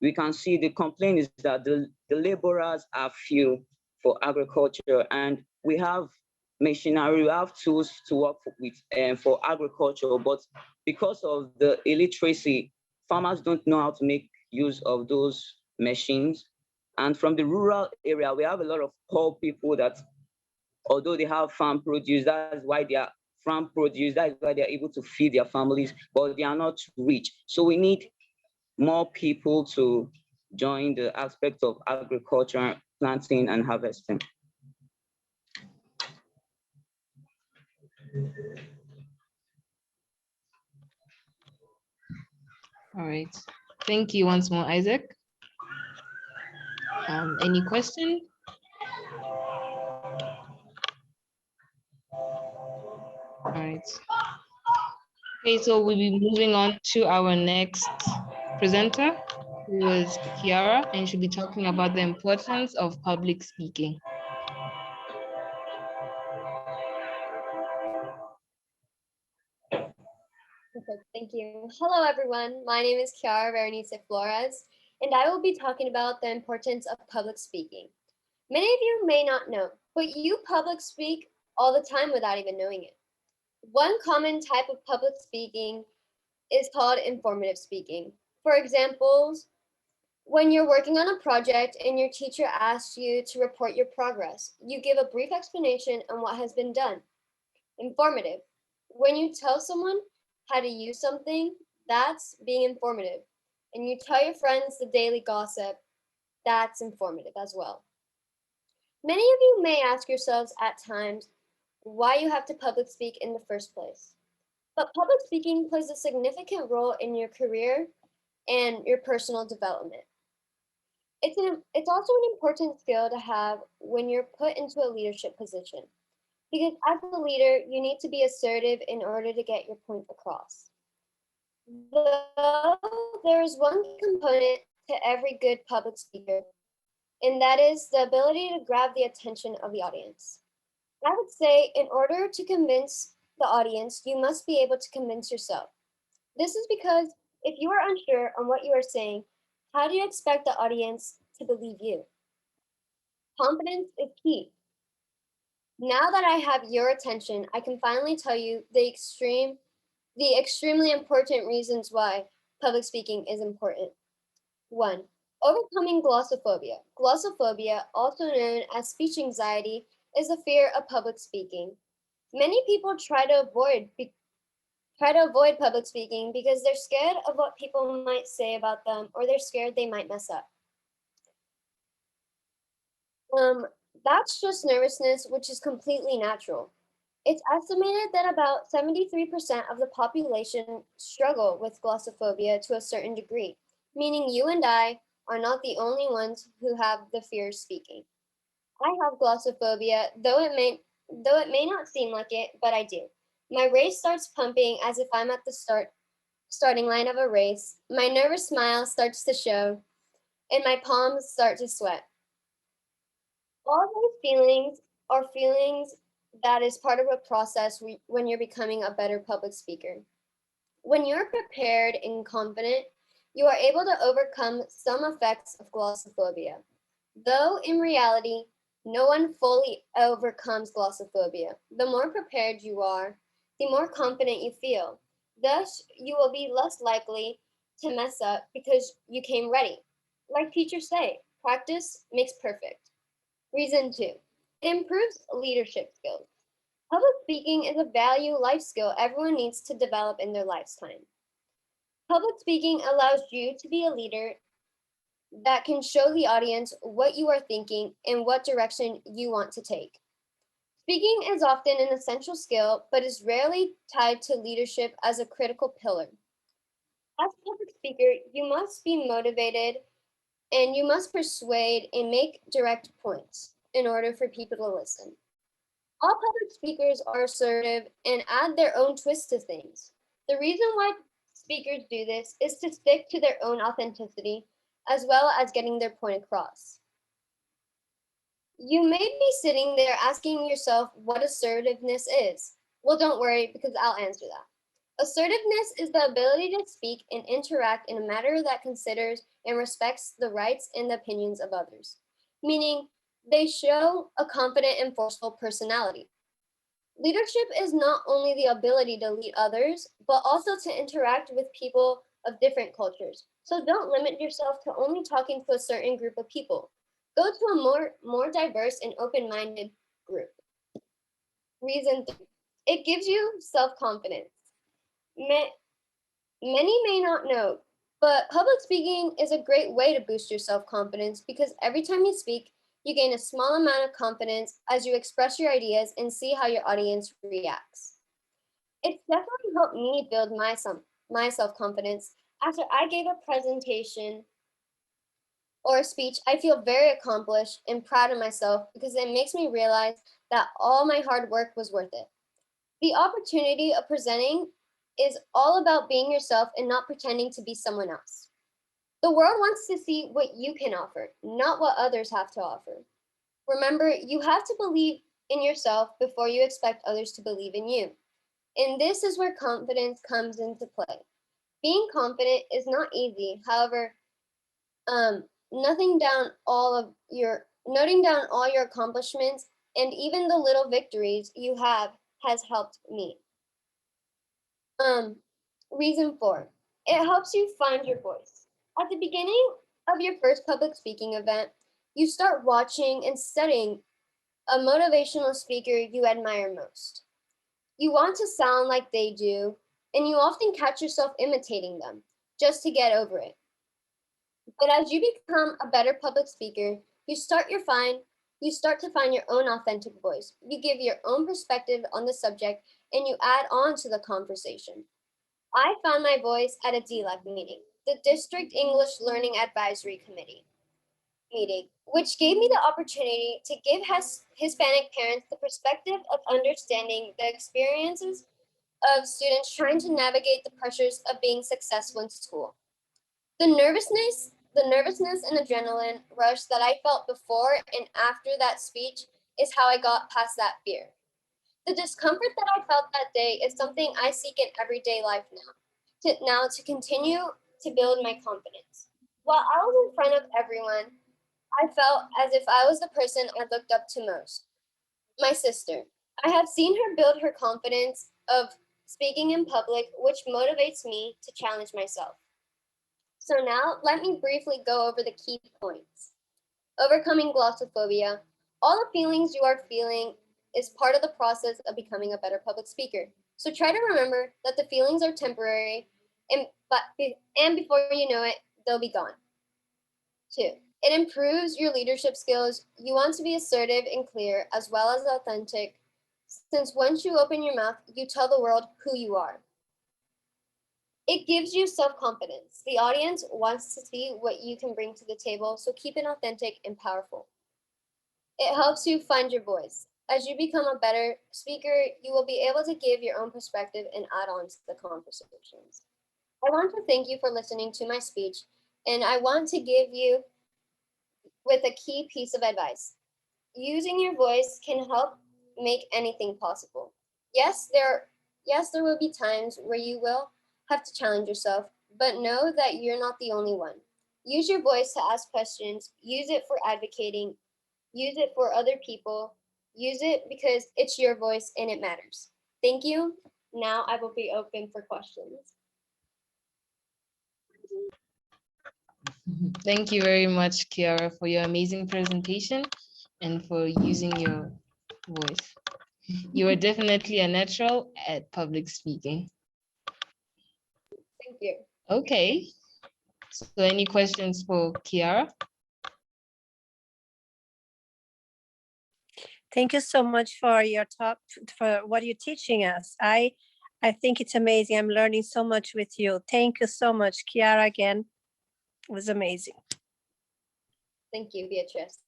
we can see the complaint is that the laborers are few for agriculture, and we have machinery, we have tools to work with for agriculture, but because of the illiteracy, farmers don't know how to make use of those machines. And from the rural area, we have a lot of poor people that, although they have farm produce, that's why they are farm produce, that's why they're able to feed their families, but they are not rich. So we need more people to join the aspect of agriculture, planting and harvesting. All right. Thank you once more, Isaac. Any question? All right. Okay, so we'll be moving on to our next presenter, who is Kiara, and she'll be talking about the importance of public speaking. Perfect, thank you. Hello, everyone. My name is Kiara Veronice Flores, and I will be talking about the importance of public speaking. Many of you may not know, but you public speak all the time without even knowing it. One common type of public speaking is called informative speaking. For examples, when you're working on a project and your teacher asks you to report your progress, you give a brief explanation on what has been done. Informative. When you tell someone how to use something, that's being informative. And you tell your friends the daily gossip, that's informative as well. Many of you may ask yourselves at times why you have to public speak in the first place. But public speaking plays a significant role in your career and your personal development. It's also an important skill to have when you're put into a leadership position, because as a leader, you need to be assertive in order to get your point across. Though there is one component to every good public speaker, and that is the ability to grab the attention of the audience. I would say in order to convince the audience, you must be able to convince yourself. This is because if you are unsure on what you are saying, how do you expect the audience to believe you? Confidence is key. Now that I have your attention, I can finally tell you the extremely important reasons why public speaking is important. 1. Overcoming glossophobia. Glossophobia, also known as speech anxiety, is a fear of public speaking. Many people try to avoid public speaking because they're scared of what people might say about them, or they're scared they might mess up. That's just nervousness, which is completely natural. It's estimated that about 73% of the population struggle with glossophobia to a certain degree, meaning you and I are not the only ones who have the fear of speaking. I have glossophobia, though it may not seem like it, but I do. My race starts pumping as if I'm at the starting line of a race. My nervous smile starts to show, and my palms start to sweat. All those feelings are feelings that is part of a process when you're becoming a better public speaker. When you're prepared and confident, you are able to overcome some effects of glossophobia. Though in reality, no one fully overcomes glossophobia. The more prepared you are, the more confident you feel. Thus, you will be less likely to mess up because you came ready. Like teachers say, practice makes perfect. Reason 2, it improves leadership skills. Public speaking is a value life skill everyone needs to develop in their lifetime. Public speaking allows you to be a leader that can show the audience what you are thinking and what direction you want to take. Speaking is often an essential skill, but is rarely tied to leadership as a critical pillar. As a public speaker, you must be motivated and you must persuade and make direct points in order for people to listen. All public speakers are assertive and add their own twist to things. The reason why speakers do this is to stick to their own authenticity as well as getting their point across. You may be sitting there asking yourself what assertiveness is. Well, don't worry because I'll answer that. Assertiveness is the ability to speak and interact in a manner that considers and respects the rights and the opinions of others, meaning they show a confident and forceful personality. Leadership is not only the ability to lead others, but also to interact with people of different cultures. So don't limit yourself to only talking to a certain group of people. Go to a more diverse and open-minded group. Reason 3, it gives you self-confidence. Many may not know, but public speaking is a great way to boost your self-confidence because every time you speak, you gain a small amount of confidence as you express your ideas and see how your audience reacts. It's definitely helped me build my self-confidence. After I gave a presentation or a speech, I feel very accomplished and proud of myself because it makes me realize that all my hard work was worth it. The opportunity of presenting is all about being yourself and not pretending to be someone else. The world wants to see what you can offer, not what others have to offer. Remember, you have to believe in yourself before you expect others to believe in you. And this is where confidence comes into play. Being confident is not easy. However, noting down all your accomplishments and even the little victories you have has helped me. Reason 4, it helps you find your voice. At the beginning of your first public speaking event, you start watching and studying a motivational speaker you admire most. You want to sound like they do, and you often catch yourself imitating them just to get over it. But as you become a better public speaker, you start to find your own authentic voice. You give your own perspective on the subject and you add on to the conversation. I found my voice at a DLAC meeting. the District English Learning Advisory Committee meeting, which gave me the opportunity to give Hispanic parents the perspective of understanding the experiences of students trying to navigate the pressures of being successful in school. The nervousness and adrenaline rush that I felt before and after that speech is how I got past that fear. The discomfort that I felt that day is something I seek in everyday life now to continue to build my confidence. While I was in front of everyone, I felt as if I was the person I looked up to most. My sister. I have seen her build her confidence of speaking in public, which motivates me to challenge myself. So now let me briefly go over the key points. Overcoming glossophobia. All the feelings you are feeling is part of the process of becoming a better public speaker. So try to remember that the feelings are temporary and before you know it, they'll be gone. 2. It improves your leadership skills. You want to be assertive and clear as well as authentic, since once you open your mouth, you tell the world who you are. It gives you self-confidence. The audience wants to see what you can bring to the table, so keep it authentic and powerful. It helps you find your voice. As you become a better speaker, you will be able to give your own perspective and add on to the conversations. I want to thank you for listening to my speech, and I want to give you with a key piece of advice. Using your voice can help make anything possible. Yes, there will be times where you will have to challenge yourself, but know that you're not the only one. Use your voice to ask questions, use it for advocating, use it for other people, use it because it's your voice and it matters. Thank you. Now I will be open for questions. Thank you very much, Kiara, for your amazing presentation and for using your voice. You are definitely a natural at public speaking. Thank you. Okay. So any questions for Kiara? Thank you so much for your talk, for what you're teaching us. I think it's amazing. I'm learning so much with you. Thank you so much, Kiara, again. It was amazing. Thank you, Beatrice.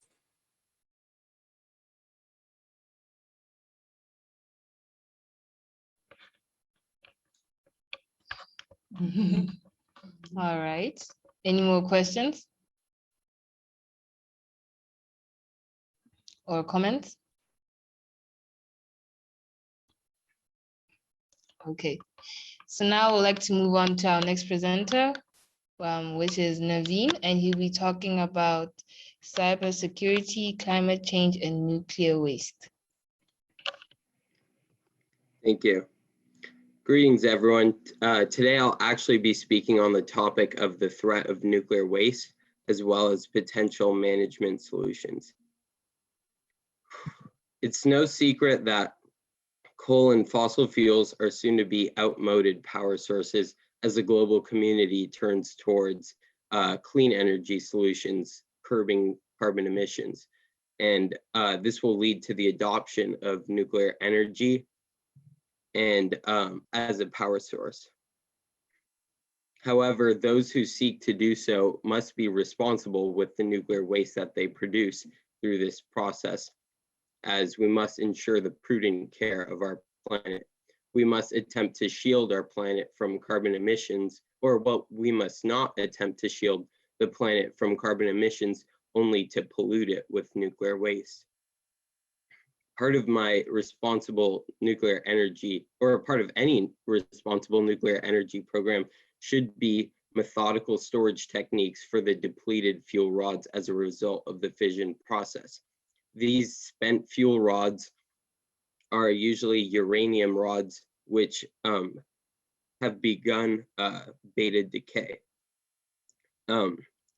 All right. Any more questions or comments? Okay. So now I would like to move on to our next presenter, which is Naveen, and he'll be talking about cybersecurity, climate change, and nuclear waste. Thank you. Greetings, everyone. Today, I'll actually be speaking on the topic of the threat of nuclear waste, as well as potential management solutions. It's no secret that coal and fossil fuels are soon to be outmoded power sources as the global community turns towards clean energy solutions, curbing carbon emissions. And this will lead to the adoption of nuclear energy and as a power source. However, those who seek to do so must be responsible with the nuclear waste that they produce through this process, as we must ensure the prudent care of our planet. We must attempt to shield our planet from carbon emissions, or we must not attempt to shield the planet from carbon emissions only to pollute it with nuclear waste. Part of my responsible nuclear energy, or part of any responsible nuclear energy program, should be methodical storage techniques for the depleted fuel rods as a result of the fission process. These spent fuel rods are usually uranium rods, which have begun beta decay.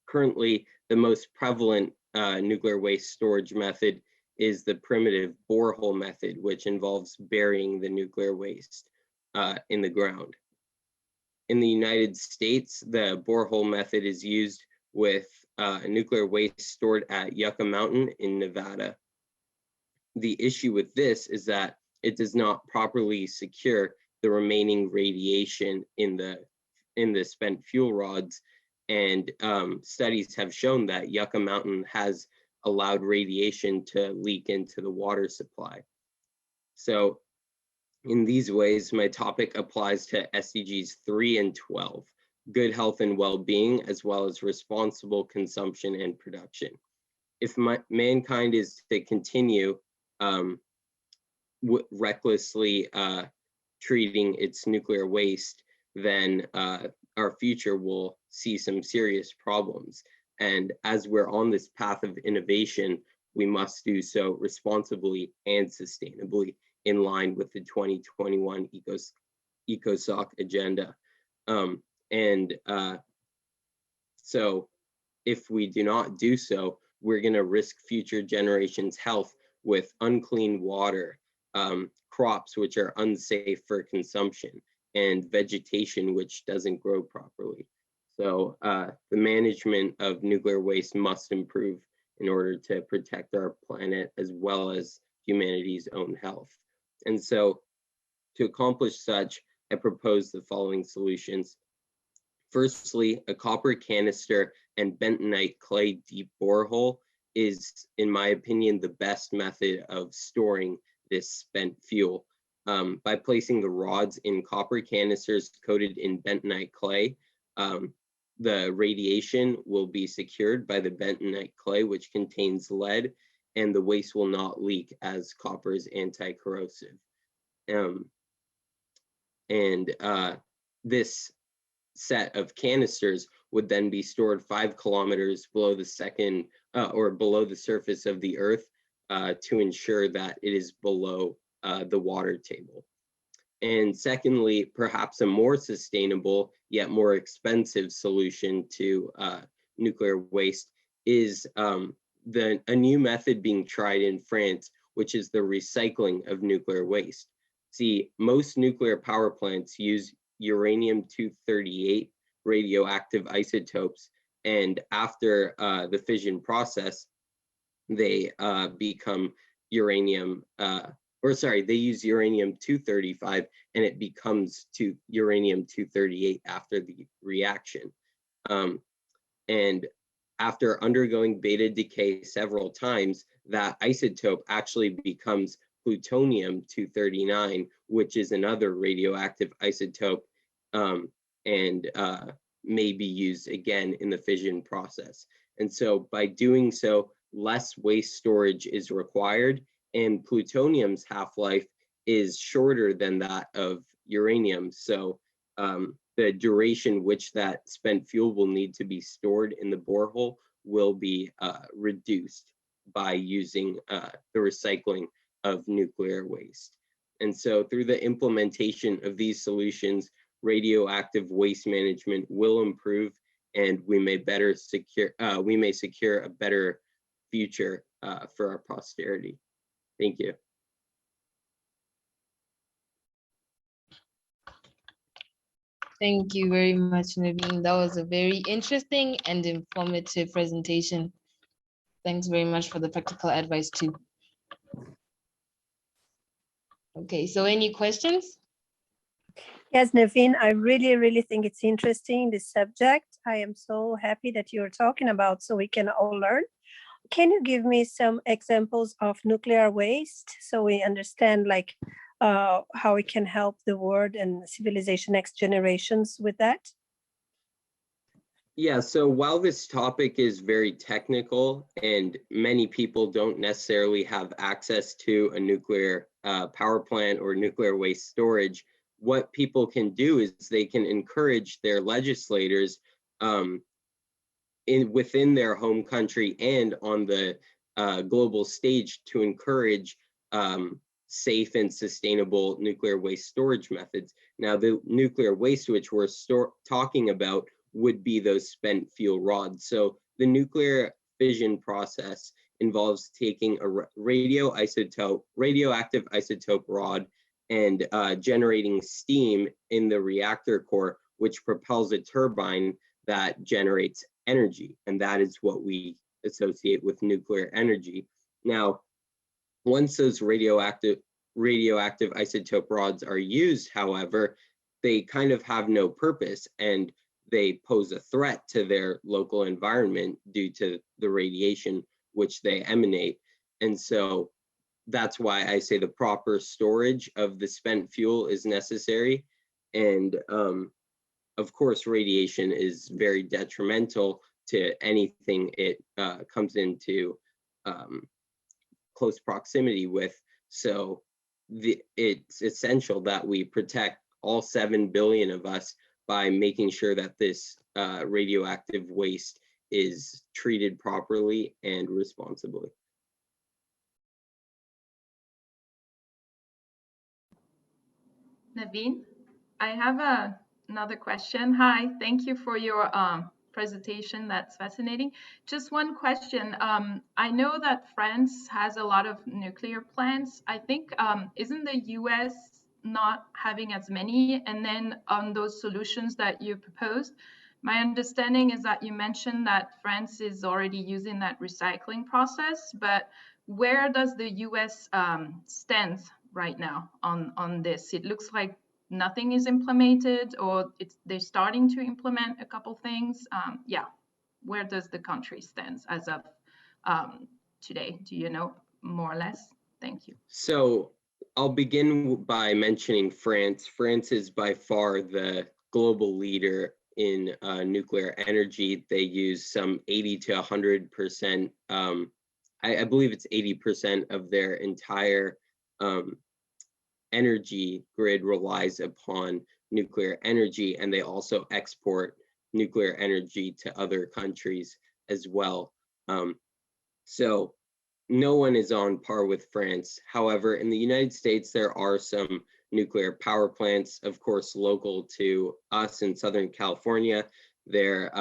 Currently, the most prevalent nuclear waste storage method is the primitive borehole method, which involves burying the nuclear waste in the ground. In the United States, the borehole method is used with nuclear waste stored at Yucca Mountain in Nevada. The issue with this is that it does not properly secure the remaining radiation in the the spent fuel rods, and studies have shown that Yucca Mountain has allowed radiation to leak into the water supply. So in these ways, my topic applies to SDGs 3 and 12, good health and well-being, as well as responsible consumption and production. If mankind is to continue recklessly treating its nuclear waste, then our future will see some serious problems. And as we're on this path of innovation, we must do so responsibly and sustainably in line with the 2021 ECOSOC agenda. So if we do not do so, we're going to risk future generations' health with unclean water, crops which are unsafe for consumption, and vegetation which doesn't grow properly. So the management of nuclear waste must improve in order to protect our planet as well as humanity's own health. And so to accomplish such, I propose the following solutions. Firstly, a copper canister and bentonite clay deep borehole is, in my opinion, the best method of storing this spent fuel. By placing the rods in copper canisters coated in bentonite clay, the radiation will be secured by the bentonite clay, which contains lead, and the waste will not leak as copper is anti-corrosive. This set of canisters would then be stored 5 kilometers below the surface of the earth to ensure that it is below the water table. And secondly, perhaps a more sustainable yet more expensive solution to nuclear waste is a new method being tried in France, which is the recycling of nuclear waste. See, most nuclear power plants use uranium-238 radioactive isotopes, and after the fission process, they become they use uranium-235 and it becomes uranium-238 after the reaction. And after undergoing beta decay several times, that isotope actually becomes plutonium-239, which is another radioactive isotope, and may be used again in the fission process. And so by doing so, less waste storage is required, and plutonium's half-life is shorter than that of uranium. So the duration which that spent fuel will need to be stored in the borehole will be reduced by using the recycling of nuclear waste. And so through the implementation of these solutions, radioactive waste management will improve, and we may secure a better future for our posterity. Thank you. Thank you very much, Naveen. That was a very interesting and informative presentation. Thanks very much for the practical advice too. Okay, so any questions? Yes, Naveen, I really think it's interesting, this subject. I am so happy that you're talking about so we can all learn. Can you give me some examples of nuclear waste so we understand like how we can help the world and civilization next generations with that? Yeah, so while this topic is very technical and many people don't necessarily have access to a nuclear power plant or nuclear waste storage, what people can do is they can encourage their legislators within their home country and on the global stage to encourage safe and sustainable nuclear waste storage methods. Now, the nuclear waste which we're talking about would be those spent fuel rods. So the nuclear fission process involves taking a radioactive isotope rod and generating steam in the reactor core, which propels a turbine that generates energy. And that is what we associate with nuclear energy. Now, once those radioactive isotope rods are used, however, they kind of have no purpose, and they pose a threat to their local environment due to the radiation which they emanate. And so that's why I say the proper storage of the spent fuel is necessary. And of course, radiation is very detrimental to anything it comes into close proximity with. So it's essential that we protect all 7 billion of us by making sure that this radioactive waste is treated properly and responsibly. Naveen, I have another question. Hi, thank you for your presentation. That's fascinating. Just one question. I know that France has a lot of nuclear plants. I think, isn't the US not having as many? And then on those solutions that you proposed, my understanding is that you mentioned that France is already using that recycling process, but where does the US stand right now on this? It looks like nothing is implemented, or they're starting to implement a couple things. Yeah, where does the country stand as of today? Do you know more or less? Thank you. So I'll begin by mentioning France. France is by far the global leader in nuclear energy. They use some 80 to 100%. I believe it's 80% of their entire energy grid relies upon nuclear energy, and they also export nuclear energy to other countries as well. So no one is on par with France. However, in the United States, there are some nuclear power plants, of course, local to us in Southern California. There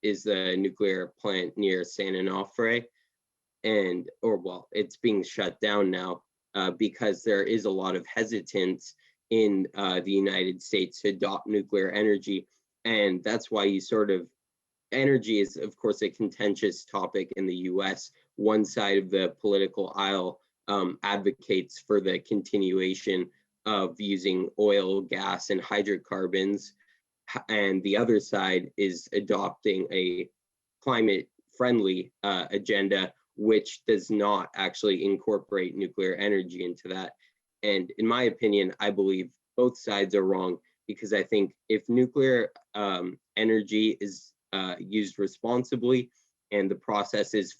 is the nuclear plant near San Onofre, well, it's being shut down now because there is a lot of hesitance in the United States to adopt nuclear energy. And that's why energy is, of course, a contentious topic in the US. One side of the political aisle advocates for the continuation of using oil, gas, and hydrocarbons, and the other side is adopting a climate-friendly agenda, which does not actually incorporate nuclear energy into that. And in my opinion, I believe both sides are wrong, because I think if nuclear energy is used responsibly and the process is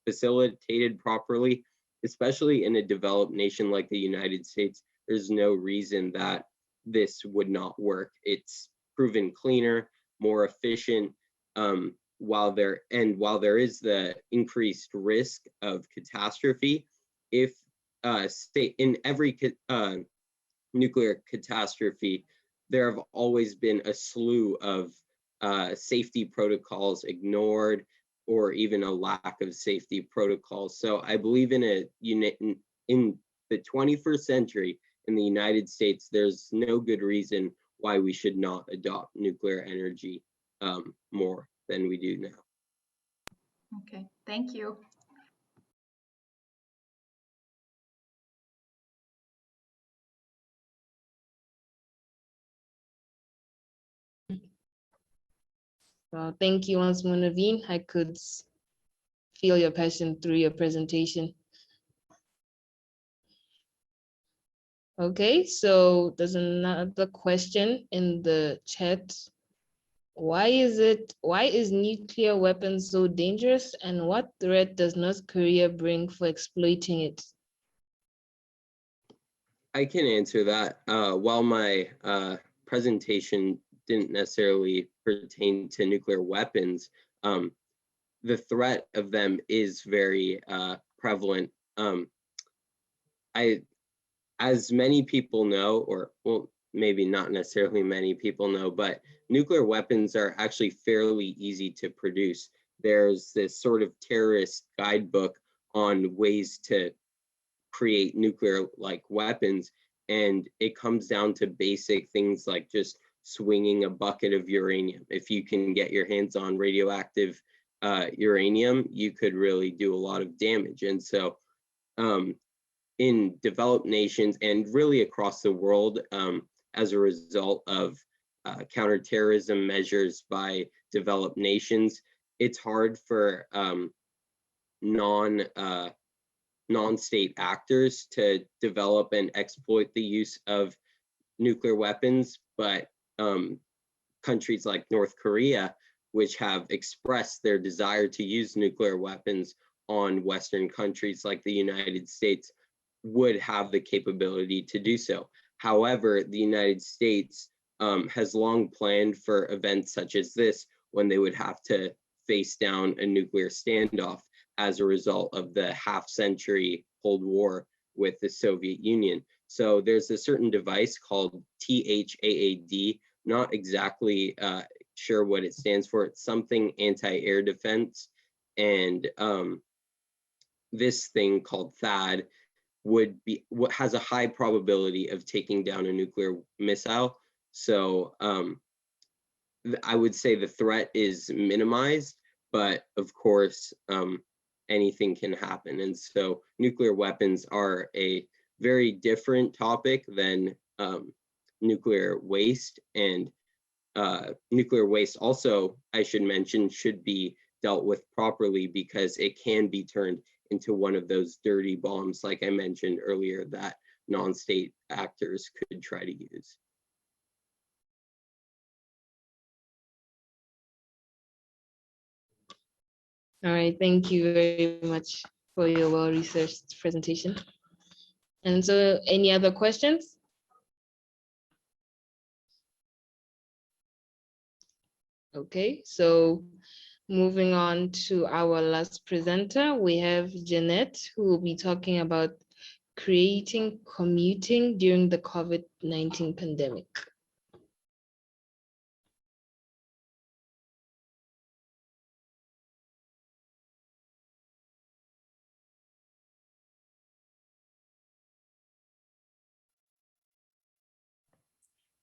facilitated properly, especially in a developed nation like the United States, there's no reason that this would not work. It's proven cleaner, more efficient, while there is the increased risk of catastrophe. If in every nuclear catastrophe, there have always been a slew of safety protocols ignored, or even a lack of safety protocols. So I believe in the 21st century in the United States, there's no good reason why we should not adopt nuclear energy more than we do now. Okay, thank you. Well, thank you once more, Naveen. I could feel your passion through your presentation. Okay, so there's another question in the chat. Why is nuclear weapons so dangerous, and what threat does North Korea bring for exploiting it? I can answer that. While my presentation didn't necessarily pertain to nuclear weapons, the threat of them is very prevalent. As many people know, or well, maybe not necessarily many people know, but nuclear weapons are actually fairly easy to produce. There's this sort of terrorist guidebook on ways to create nuclear-like weapons, and it comes down to basic things like just swinging a bucket of uranium. If you can get your hands on radioactive uranium, you could really do a lot of damage. And so in developed nations and really across the world, as a result of counterterrorism measures by developed nations. It's hard for non-state actors to develop and exploit the use of nuclear weapons, but countries like North Korea, which have expressed their desire to use nuclear weapons on Western countries like the United States, would have the capability to do so. However, the United States has long planned for events such as this, when they would have to face down a nuclear standoff as a result of the half-century Cold War with the Soviet Union. So there's a certain device called THAAD, not exactly sure what it stands for. It's something anti-air defense. And this thing called THAAD would be what has a high probability of taking down a nuclear missile. So I would say the threat is minimized, but of course, anything can happen. And so nuclear weapons are a very different topic than nuclear waste. And nuclear waste also, I should mention, should be dealt with properly, because it can be turned into one of those dirty bombs, like I mentioned earlier, that non-state actors could try to use. All right, thank you very much for your well-researched presentation. And so any other questions? Okay, so moving on to our last presenter, we have Jeanette, who will be talking about creating commuting during the COVID-19 pandemic.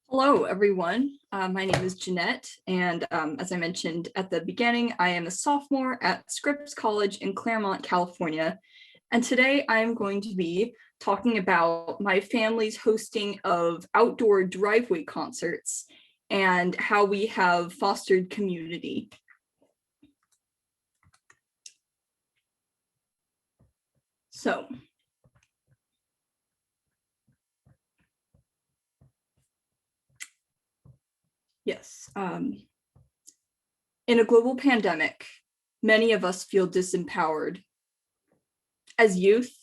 Hello, everyone. My name is Jeanette, and as I mentioned at the beginning, I am a sophomore at Scripps College in Claremont, California. And today I'm going to be talking about my family's hosting of outdoor driveway concerts and how we have fostered community. So, yes, in a global pandemic, many of us feel disempowered. As youth,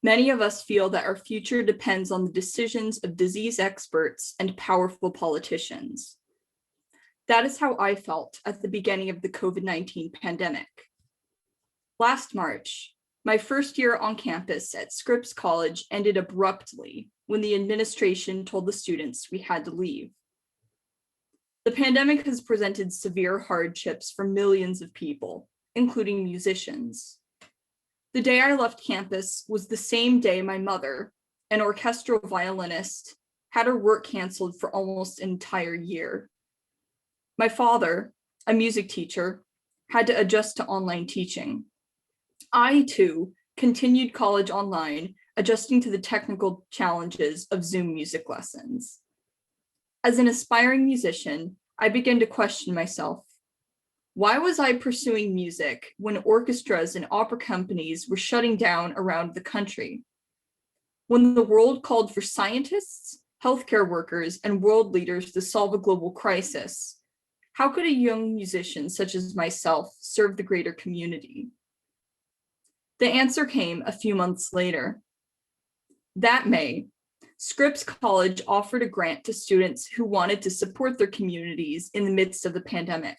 many of us feel that our future depends on the decisions of disease experts and powerful politicians. That is how I felt at the beginning of the COVID-19 pandemic. Last March, my first year on campus at Scripps College ended abruptly when the administration told the students we had to leave. The pandemic has presented severe hardships for millions of people, including musicians. The day I left campus was the same day my mother, an orchestral violinist, had her work canceled for almost an entire year. My father, a music teacher, had to adjust to online teaching. I, too, continued college online, adjusting to the technical challenges of Zoom music lessons. As an aspiring musician, I began to question myself. Why was I pursuing music when orchestras and opera companies were shutting down around the country? When the world called for scientists, healthcare workers, and world leaders to solve a global crisis, how could a young musician such as myself serve the greater community? The answer came a few months later. That May, Scripps College offered a grant to students who wanted to support their communities in the midst of the pandemic.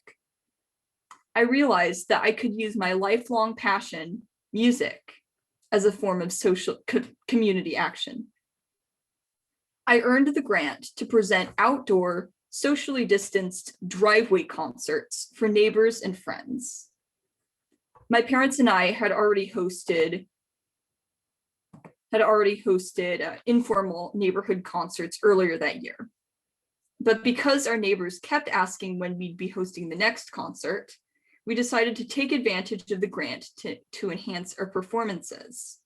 I realized that I could use my lifelong passion, music, as a form of social community action. I earned the grant to present outdoor, socially distanced driveway concerts for neighbors and friends. My parents and I had already hosted informal neighborhood concerts earlier that year. But because our neighbors kept asking when we'd be hosting the next concert, we decided to take advantage of the grant to enhance our performances.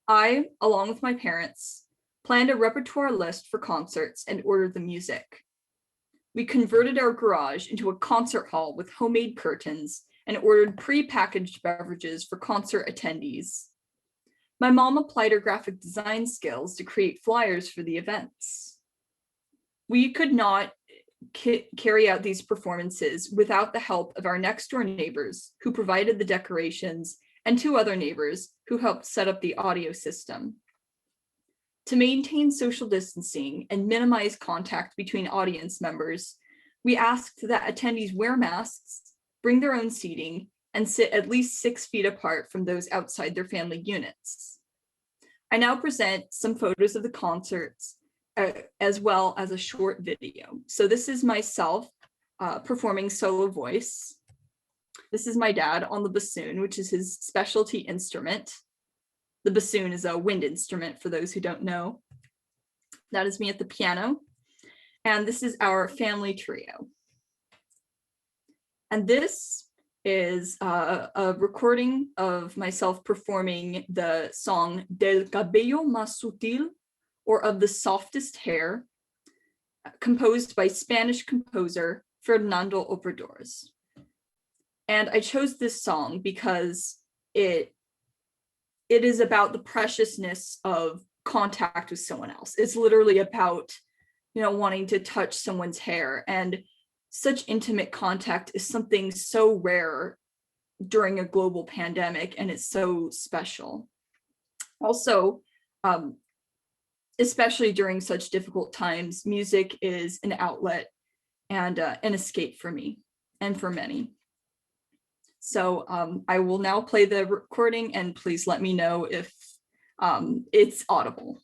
I, along with my parents, planned a repertoire list for concerts, and ordered the music. We converted our garage into a concert hall with homemade curtains and ordered pre-packaged beverages for concert attendees. My mom applied her graphic design skills to create flyers for the events. We could not carry out these performances without the help of our next door neighbors who provided the decorations and 2 other neighbors who helped set up the audio system. To maintain social distancing and minimize contact between audience members, we asked that attendees wear masks, bring their own seating, and sit at least 6 feet apart from those outside their family units. I now present some photos of the concerts as well as a short video. So this is myself performing solo voice. This is my dad on the bassoon, which is his specialty instrument. The bassoon is a wind instrument for those who don't know. That is me at the piano. And this is our family trio. And this is a recording of myself performing the song Del cabello más sutil, or Of the Softest Hair, composed by Spanish composer Fernando Obradors. And I chose this song because it is about the preciousness of contact with someone else. It's literally about, wanting to touch someone's hair, and such intimate contact is something so rare during a global pandemic, and it's so special. Also, especially during such difficult times, music is an outlet and an escape for me and for many. So I will now play the recording, and please let me know if it's audible.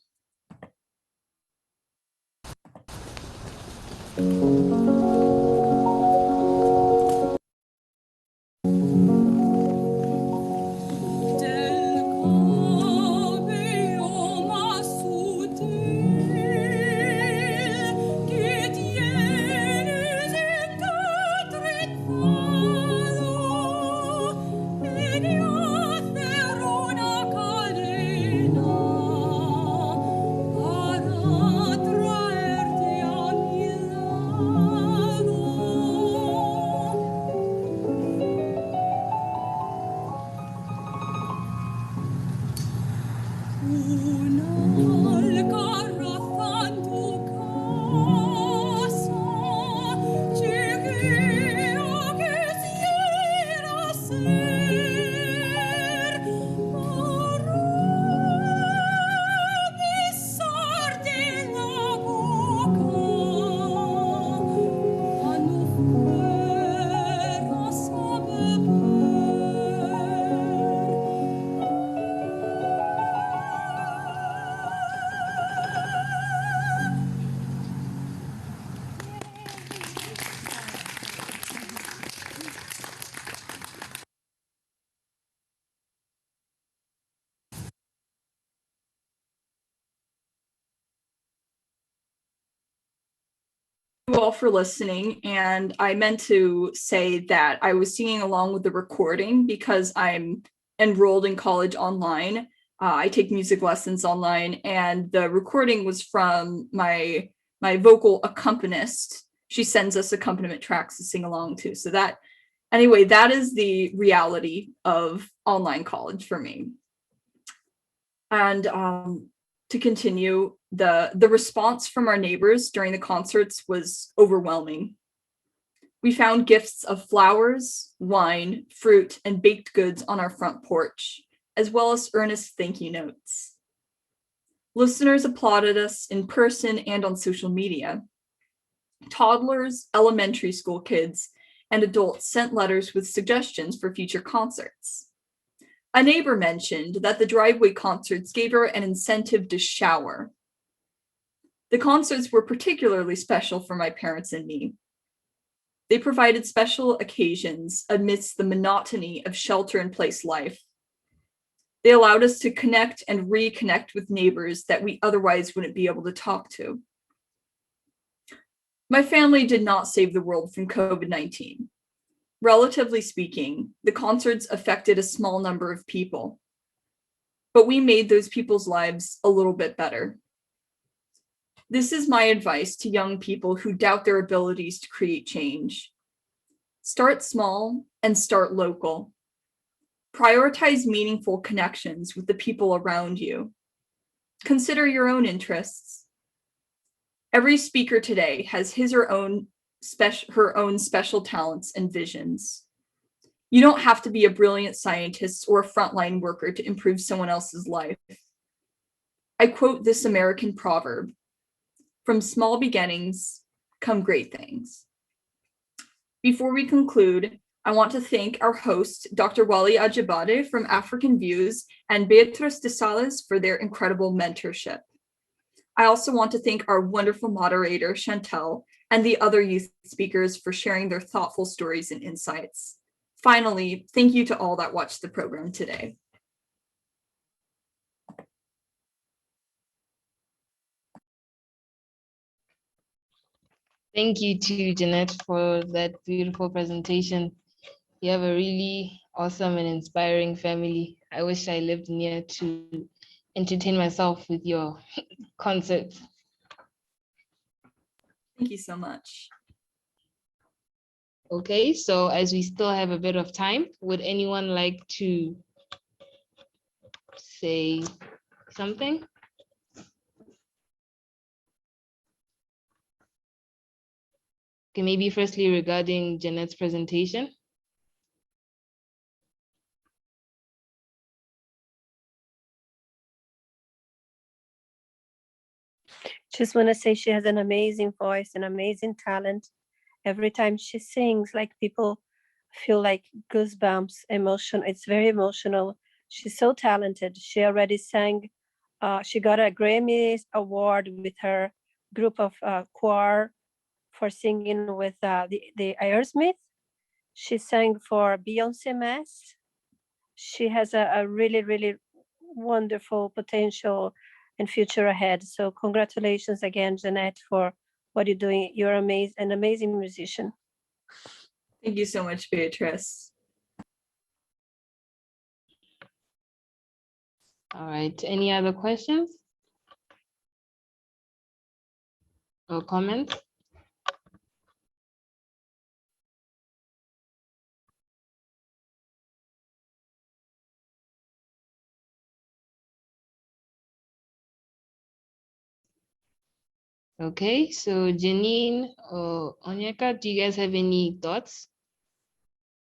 Thank you all for listening, and I meant to say that I was singing along with the recording because I'm enrolled in college online. I take music lessons online, and the recording was from my vocal accompanist. She sends us accompaniment tracks to sing along to. So that is the reality of online college for me. And to continue, the response from our neighbors during the concerts was overwhelming. We found gifts of flowers, wine, fruit, and baked goods on our front porch, as well as earnest thank you notes. Listeners applauded us in person and on social media. Toddlers, elementary school kids, and adults sent letters with suggestions for future concerts. A neighbor mentioned that the driveway concerts gave her an incentive to shower. The concerts were particularly special for my parents and me. They provided special occasions amidst the monotony of shelter-in-place life. They allowed us to connect and reconnect with neighbors that we otherwise wouldn't be able to talk to. My family did not save the world from COVID-19. Relatively speaking, the concerts affected a small number of people, but we made those people's lives a little bit better. This is my advice to young people who doubt their abilities to create change. Start small and start local. Prioritize meaningful connections with the people around you. Consider your own interests. Every speaker today has his or her own special talents and visions. You don't have to be a brilliant scientist or a frontline worker to improve someone else's life. I quote this American proverb, "From small beginnings come great things." Before we conclude, I want to thank our host, Dr. Wally Ajibade from African Views, and Beatriz de Sales for their incredible mentorship. I also want to thank our wonderful moderator, Chantel, and the other youth speakers for sharing their thoughtful stories and insights. Finally, thank you to all that watched the program today. Thank you to Jeanette for that beautiful presentation. You have a really awesome and inspiring family. I wish I lived near to entertain myself with your concerts. Thank you so much. Okay, so as we still have a bit of time, would anyone like to say something? Okay, maybe firstly regarding Jeanette's presentation. Just want to say she has an amazing voice, an amazing talent. Every time she sings, like people feel like goosebumps, emotion. It's very emotional. She's so talented. She already sang. She got a Grammy award with her group of choir for singing with the Aerosmith. She sang for Beyonce Mass. She has a really, really wonderful potential and future ahead. So congratulations again, Jeanette, for what you're doing. You're an amazing musician. Thank you so much, Beatrice. All right, any other questions or comments? Okay, so Janine or Onyeka, do you guys have any thoughts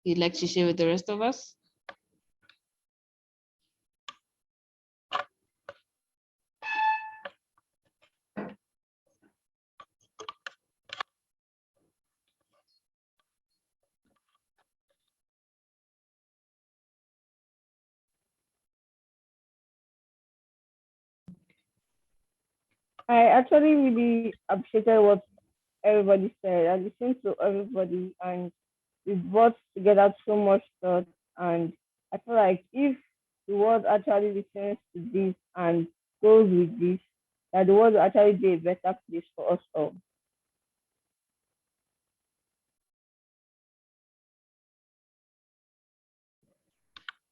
you'd like to share with the rest of us? I actually really appreciated what everybody said. I listened to everybody and we brought together so much thought. And I feel like if the world actually listens to this and goes with this, that the world will actually be a better place for us all.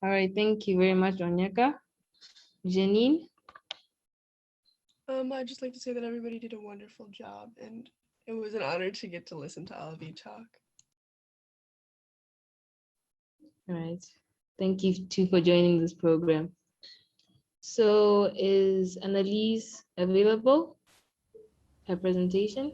All right, thank you very much, Onyeka. Janine? I'd just like to say that everybody did a wonderful job, and it was an honor to get to listen to all of you talk. All right, thank you too for joining this program. So is Annalise available? Her presentation?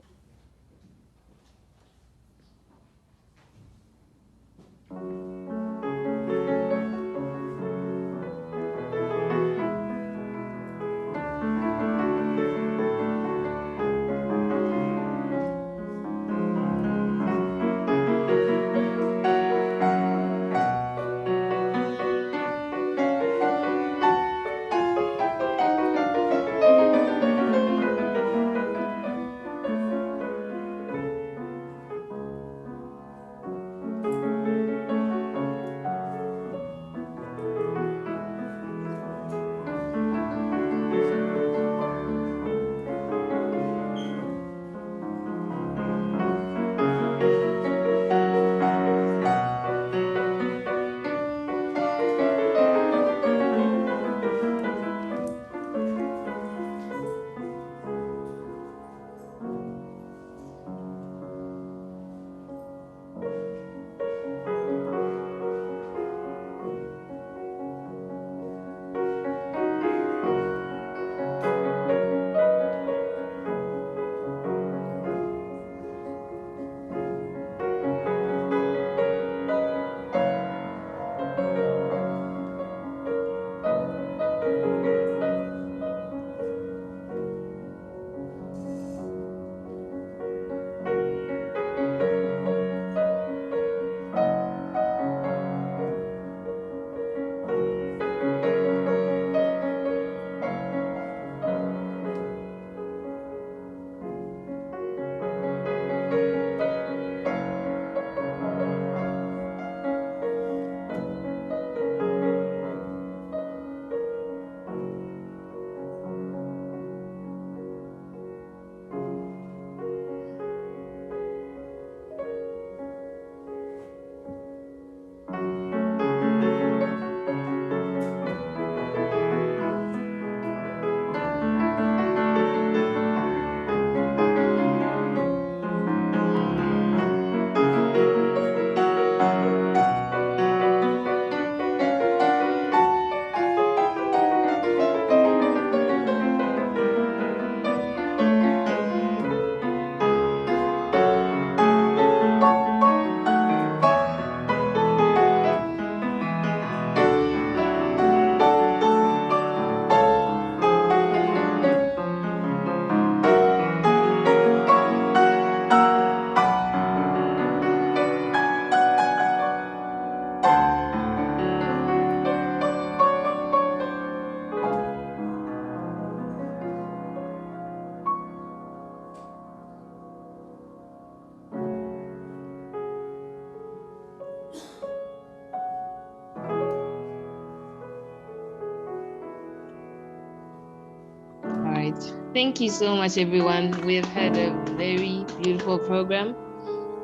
right. Thank you so much, everyone. We've had a very beautiful program.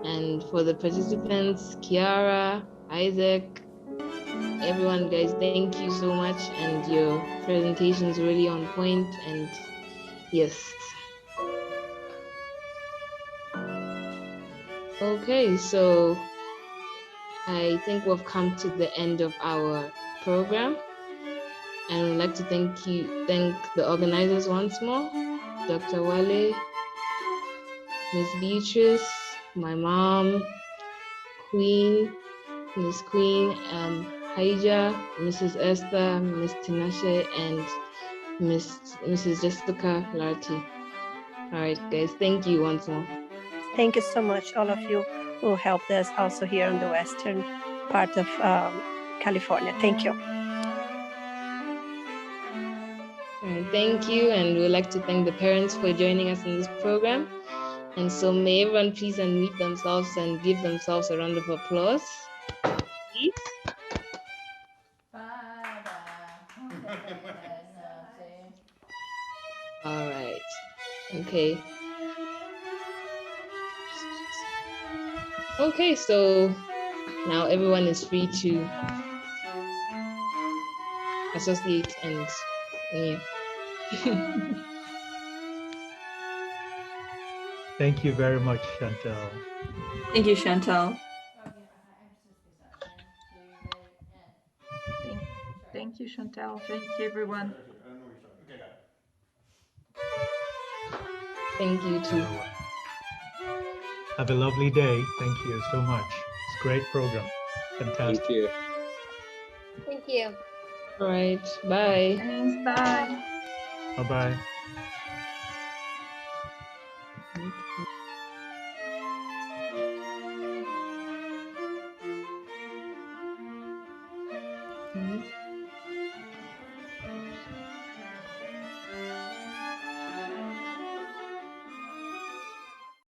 And for the participants, Kiara, Isaac, everyone, guys, thank you so much. And your presentation is really on point. And yes. Okay, so I think we've come to the end of our program. And I'd like to thank the organizers once more, Dr. Wale, Miss Beatrice, my mom, Queen, Miss Queen, Haija, Mrs. Esther, Miss Tinashe, and Mrs. Jessica Larty. All right, guys, thank you once more. Thank you so much, all of you who helped us also here in the western part of California. Thank you. All right, thank you, and we'd like to thank the parents for joining us in this program. And so may everyone please unmute themselves and give themselves a round of applause, please. All right, okay. Okay, so now everyone is free to associate and yeah. Thank you very much, Chantel. Thank you, Chantel. Thank you, Chantel. Thank you, everyone. Thank you too. Have a lovely day. Thank you so much. It's a great program. Fantastic. Thank you. Thank you. All right, bye. Thanks, bye. Bye-bye. Mm-hmm.